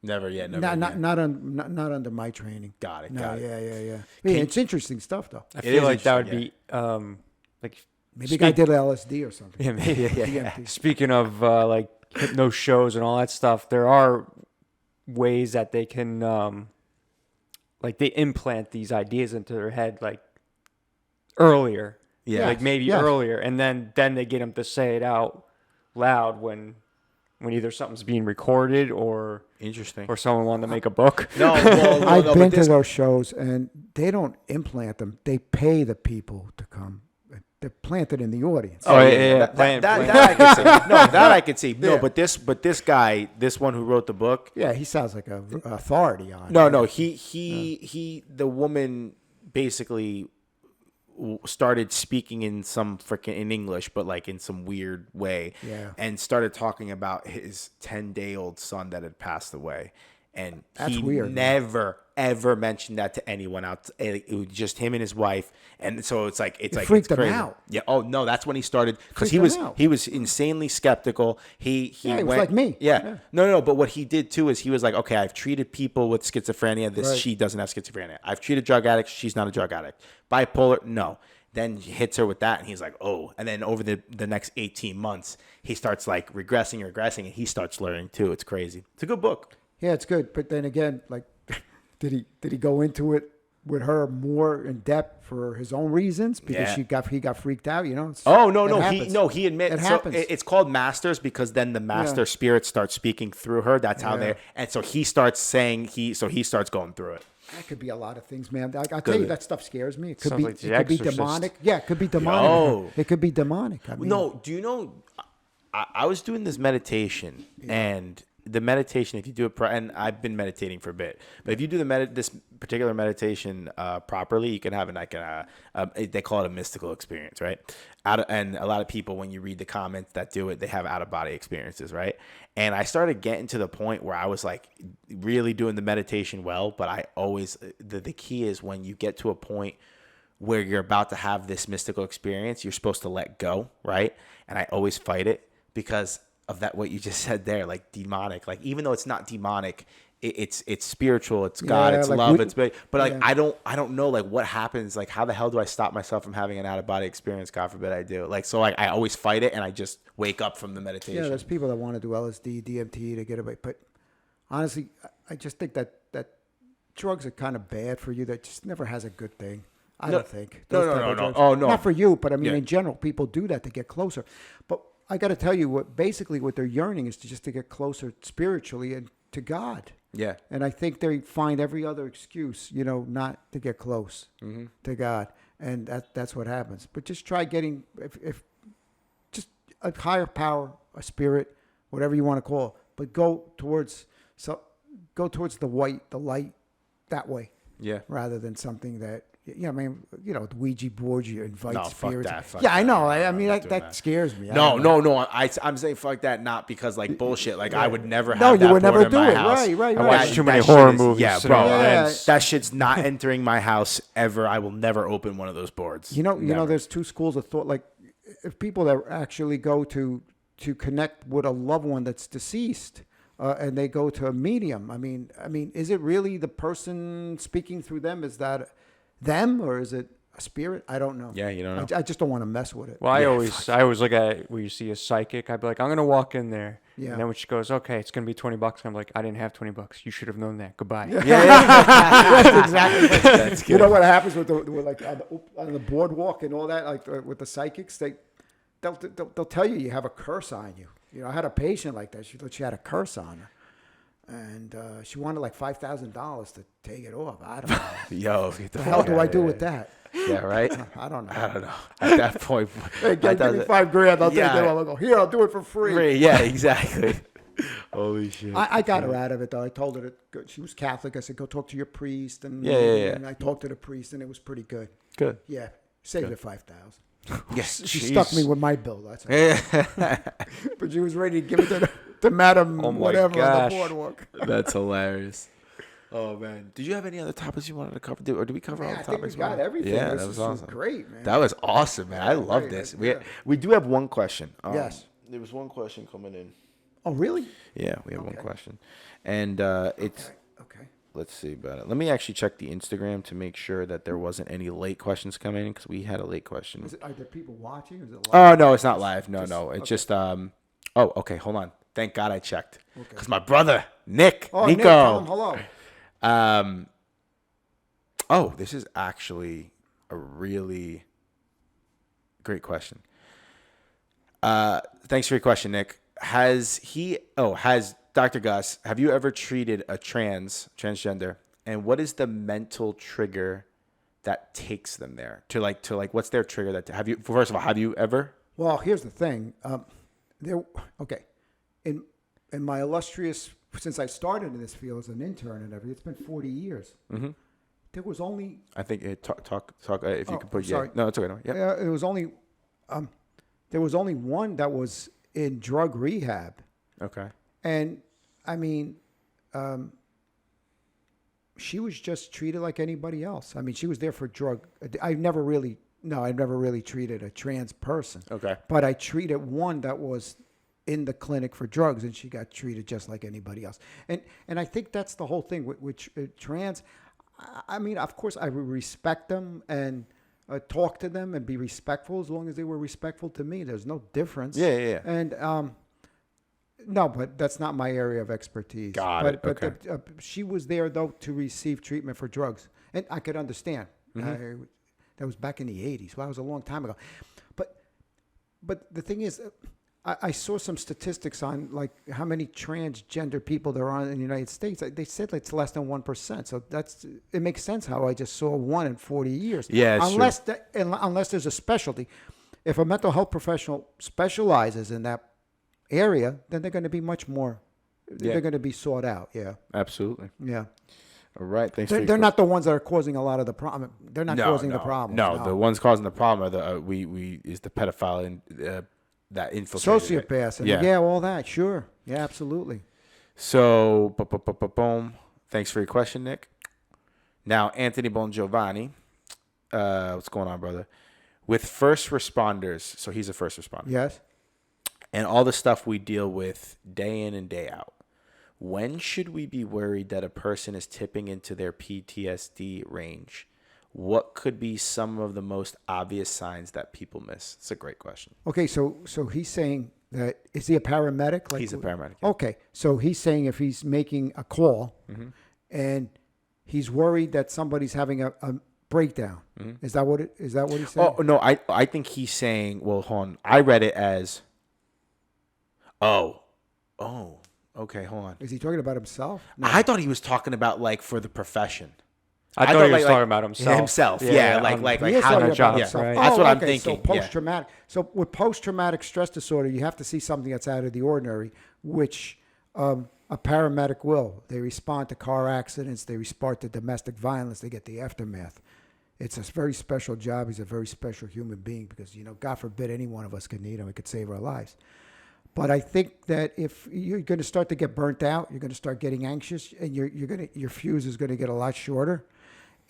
never yet. Not under my training. Got it. Yeah. It's interesting stuff, though. I feel like that would be like maybe a guy did LSD or something. Yeah, maybe. Yeah. Speaking of like hypno shows and all that stuff, there are ways that they can like they implant these ideas into their head like earlier. Yeah. Like maybe earlier, and then they get them to say it out loud when either something's being recorded or someone wanted to make a book. I've been to those shows, and they don't implant them. They pay the people to come. They're planted in the audience. Oh yeah. That I can see. No, that I can see. No, but this guy, this one who wrote the book. Yeah, he sounds like a authority on it. No. He the woman basically started speaking in in English, but like in some weird way, and started talking about his 10-day-old son that had passed away, and that's he weird, never ever mentioned that to anyone else. It was just him and his wife, and so it's freaked him out. Yeah. Oh no, that's when he started, because he was insanely skeptical. He was like me. Yeah. No. But what he did too is he was like, okay, I've treated people with schizophrenia. She doesn't have schizophrenia. I've treated drug addicts. She's not a drug addict. Bipolar, no. Then he hits her with that, and he's like, oh. And then over the next 18 months, he starts like regressing, and he starts learning too. It's crazy. It's a good book. Yeah, it's good. But then again, like, did he go into it with her more in depth for his own reasons, because he got freaked out, you know? He admits it happens. It's called masters, because then the master spirits start speaking through her. That's how and so he starts saying he starts going through it. That could be a lot of things, man. I tell you, that stuff scares me. It could be demonic. Yeah, it could be demonic. Oh. It could be demonic. I mean, no, do you know, I was doing this meditation, and the meditation, if you do it, and I've been meditating for a bit, but if you do this particular meditation properly, you can have they call it a mystical experience, right? And a lot of people, when you read the comments that do it, they have out of body experiences, right? And I started getting to the point where I was like really doing the meditation well, but I always, the key is when you get to a point where you're about to have this mystical experience, you're supposed to let go, right? And I always fight it because of that, what you just said there, like demonic, like even though it's not demonic, it's spiritual, it's God, it's like love, but like I don't know like what happens, like how the hell do I stop myself from having an out of body experience? God forbid I do. Like, so like I always fight it, and I just wake up from the meditation. Yeah, there's people that want to do LSD, DMT to get away, but honestly, I just think that drugs are kind of bad for you. That just never has a good thing. I don't think. No. Oh no, not for you, but I mean in general, people do that to get closer. But I got to tell you, what they're yearning is to get closer spiritually and to God. Yeah. And I think they find every other excuse, not to get close to God. And that's what happens. But just try getting, if just a higher power, a spirit, whatever you want to call it, but go towards the light that way. Yeah. Rather than something that, I mean, the Ouija board, you invite No, fuck spirits. that, fuck yeah, I that. know. No, I I'm mean, not that, doing that that. scares me. No. I'm saying fuck that, not because like bullshit. Like I would never have No, you that would never board in do my it. house. Right. I watch That- too many that shit horror is- movies. Yeah, so bro. Yeah. That shit's not entering my house ever. I will never open one of those boards. Never. There's two schools of thought. Like, if people that actually go to connect with a loved one that's deceased, and they go to a medium. I mean, is it really the person speaking through them? Is that them, or is it a spirit? I don't know. Yeah, you don't know. I just don't want to mess with it. Well, I always look at it where you see a psychic. I'd be like, I'm gonna walk in there, Yeah. and then when she goes, okay, it's gonna be $20. I'm like, I didn't have $20. You should have known that. Goodbye. That's exactly. That's good. You know what happens with like on the boardwalk and all that, like with the psychics, they'll tell you have a curse on you. I had a patient like that. She had a curse on her, and she wanted like $5,000 to take it off. I don't know. Yo, get the What the hell fuck do outta I do here. with that? Yeah, right. I don't know. I don't know. At that point, Hey, give me $5,000. I'll take it all. I'll go, here, I'll do it for free. Yeah, exactly. Holy shit. I got her out of it though. I told her that she was Catholic. I said, go talk to your priest, and Yeah. and I talked to the priest, and it was pretty good. Good. Yeah, saved her $5,000. Yes. She stuck me with my bill. That's all. But she was ready to give it to Madam Oh my whatever on the gosh. boardwalk. That's hilarious. Oh man, did you have any other topics you wanted to cover? Or did we cover all the I think we topics? got man? everything. Yeah, This that was was awesome. great, man. That was awesome, man. I love great. this. Yeah. We do have one question. Yes. There was one question coming in. Oh, really? Yeah, we have one Okay. question, and it's. Okay. Let's see about it. Let me actually check the Instagram to make sure that there wasn't any late questions coming in because we had a late question. Are there people watching? Or is it Oh live? no, it's not live. No, Just- no, it's okay. just Oh, okay. Hold on. Thank God I checked Okay. because my brother Nick, Oh, Nico. Nick, tell him hello. Oh, this is actually a really great question. Thanks for your question, Nick. Has Dr. Gus, have you ever treated a transgender? And what is the mental trigger that takes them there? To what's their trigger first of all, have you ever? Well, here's the thing. In my illustrious, since I started in this field as an intern and everything, it's been 40 years. Mm-hmm. There was only. I think talk. If you could put sorry. No, it's okay. No, yeah. It was only. There was only one that was in drug rehab, Okay. and I mean, she was just treated like anybody else. I mean, she was there for drug. I've never really treated a trans person. Okay. But I treated one that was in the clinic for drugs, and she got treated just like anybody else. And I think that's the whole thing with trans. I mean, of course, I would respect them and talk to them and be respectful as long as they were respectful to me. There's no difference. Yeah. And no, but that's not my area of expertise. Got it. But Okay. she was there though to receive treatment for drugs, and I could understand. Mm-hmm. That was back in the 80s. Well, that was a long time ago. But the thing is, I saw some statistics on like how many transgender people there are in the United States. They said it's less than 1%. So it makes sense how I just saw one in 40 years. Yeah, it's true. Unless there's a specialty. If a mental health professional specializes in that area, then they're going to be much more. Yeah. They're going to be sought out. Yeah. Absolutely. Yeah. All right. Thanks. They're not the ones that are causing a lot of the problem. They're not causing the problem. No, the ones causing the problem are is the pedophile and that infiltrated. Sociopaths. And Yeah. all that. Sure. Yeah, absolutely. So, boom. Thanks for your question, Nick. Now, Anthony Bongiovanni, what's going on, brother? With first responders, so he's a first responder. Yes. And all the stuff we deal with day in and day out. When should we be worried that a person is tipping into their PTSD range? What could be some of the most obvious signs that people miss? It's a great question. Okay, so he's saying that, is he a paramedic? He's a paramedic. Yeah. Okay, so he's saying if he's making a call and he's worried that somebody's having a breakdown. Is that what he's saying? Oh, no, I think he's saying, well, hold on. I read it as, okay, hold on. Is he talking about himself? No. I thought he was talking about like for the profession. I thought he was talking about himself. Himself, Yeah, yeah, on- like He is how talking to about jobs, himself. right? That's what I'm okay, thinking. So post-traumatic. So with post-traumatic stress disorder, you have to see something that's out of the ordinary, which a paramedic will. They respond to car accidents. They respond to domestic violence. They get the aftermath. It's a very special job. He's a very special human being because, God forbid any one of us could need him. It could save our lives. But I think that if you're going to start to get burnt out, you're going to start getting anxious, and your fuse is going to get a lot shorter,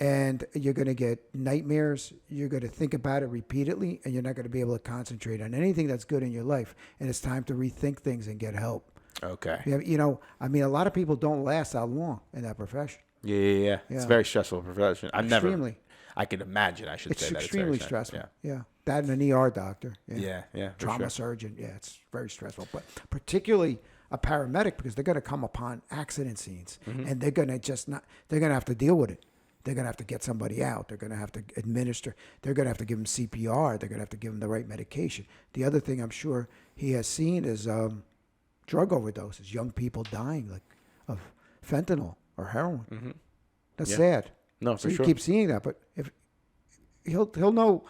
and you're going to get nightmares. You're going to think about it repeatedly, and you're not going to be able to concentrate on anything that's good in your life. And it's time to rethink things and get help. Okay. A lot of people don't last that long in that profession. Yeah. It's a very stressful profession. Extremely. I can imagine, I should say that. It's extremely stressful. Yeah. That and an ER doctor. Yeah. Trauma surgeon. Yeah, it's very stressful. But particularly a paramedic, because they're going to come upon accident scenes, and they're going to have to deal with it. They're going to have to get somebody out. They're going to have to administer. They're going to have to give them CPR. They're going to have to give them the right medication. The other thing I'm sure he has seen is drug overdoses, young people dying of fentanyl or heroin. That's sad. No, for so sure. You keep seeing that, but if he'll know,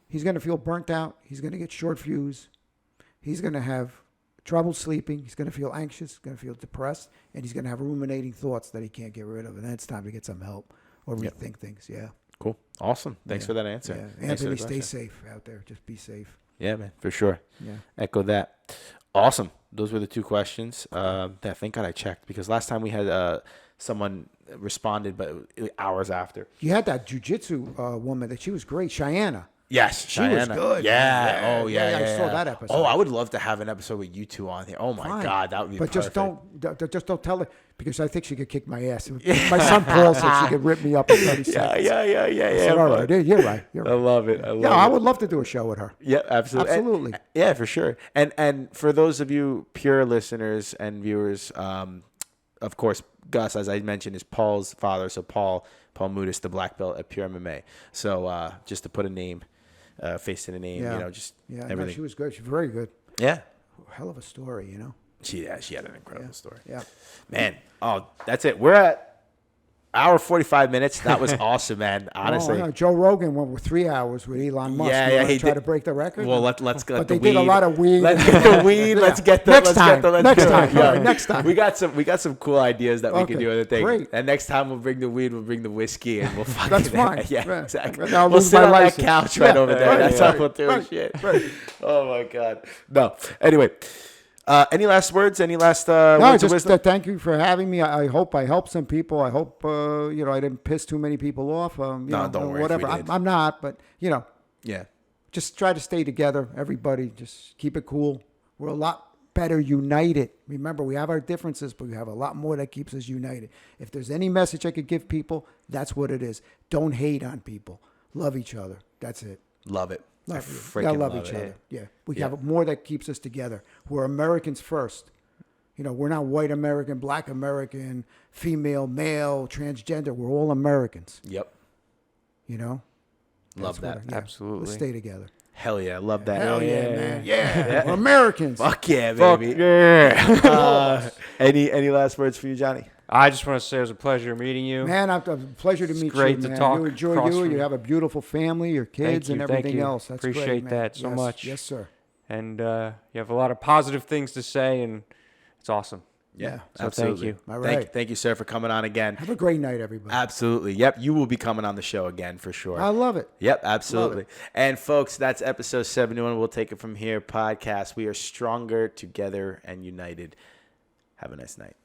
he's going to feel burnt out. He's going to get short fuse. He's going to have trouble sleeping. He's going to feel anxious. He's going to feel depressed, and he's going to have ruminating thoughts that he can't get rid of. And then it's time to get some help or rethink things. Yeah. Cool. Awesome. Thanks for that answer. Yeah. Anthony, stay safe out there. Just be safe. Yeah, man, for sure. Yeah. Echo that. Awesome. Those were the two questions. Thank God I checked, because last time we had someone responded, but hours after. You had that jujitsu woman that she was great, Cheyenne. Yes, she was good. Yeah. Oh, yeah. I saw that episode. Oh, I would love to have an episode with you two on here. Oh my God, that would be. But perfect. just don't tell her, because I think she could kick my ass. My son Paul said she could rip me up in 30 seconds. Yeah. I said, all right, you're right. I love it. I would love to do a show with her. Yeah, absolutely. Yeah, for sure. And for those of you pure listeners and viewers, of course, Gus, as I mentioned, is Paul's father. So Paul Mouhtis, the black belt at Pure MMA. So just to put a name, face to the name, just everything. No, she was good. She was very good. Yeah. Hell of a story, She had an incredible story. Yeah. Man, that's it. We're at hour 45 minutes. That was awesome, man. Honestly. Joe Rogan went with 3 hours with Elon Musk. Yeah, he tried to break the record. Well, let's get but the they weed. did a lot of weed. Let's get the weed. Let's get the next time. Yeah. Next time. We got some cool ideas that we can do with the thing. Great. And next time we'll bring the weed. We'll bring the whiskey, and we'll fucking. That's fine. Yeah, exactly. I'll We'll lose sit my on license. that couch right over there. That's how we'll do shit. Right. Oh my God. No. Anyway. Any last words? Any last no, words of just wisdom? thank you for having me. I hope I helped some people. I hope I didn't piss too many people off. Don't worry. Whatever. If we did. I'm not, but Yeah. just try to stay together. Everybody, just keep it cool. We're a lot better united. Remember, we have our differences, but we have a lot more that keeps us united. If there's any message I could give people, that's what it is. Don't hate on people. Love each other. That's it. Love it. We gotta love each other. Yeah, we have more that keeps us together. We're Americans first. We're not white American, black American, female, male, transgender. We're all Americans. Yep. Love that. Absolutely. Let's stay together. Hell yeah, love that. Hell yeah, man. Yeah, we're Americans. Fuck yeah, baby. Yeah. Any last words for you, Johnny? I just want to say it was a pleasure meeting you. Man, it's a pleasure to meet you. Great to man. talk. You enjoy across you. from You have a beautiful family, your kids, and everything else. That's Appreciate great, man. that so much. Yes, sir. And you have a lot of positive things to say, and it's awesome. Yeah, So absolutely. thank you. All right. Thank you, sir, for coming on again. Have a great night, everybody. Absolutely. Yep, you will be coming on the show again for sure. I love it. Yep, absolutely. Love it. And folks, that's episode 71. We'll take it from here. Podcast. We are stronger together and united. Have a nice night.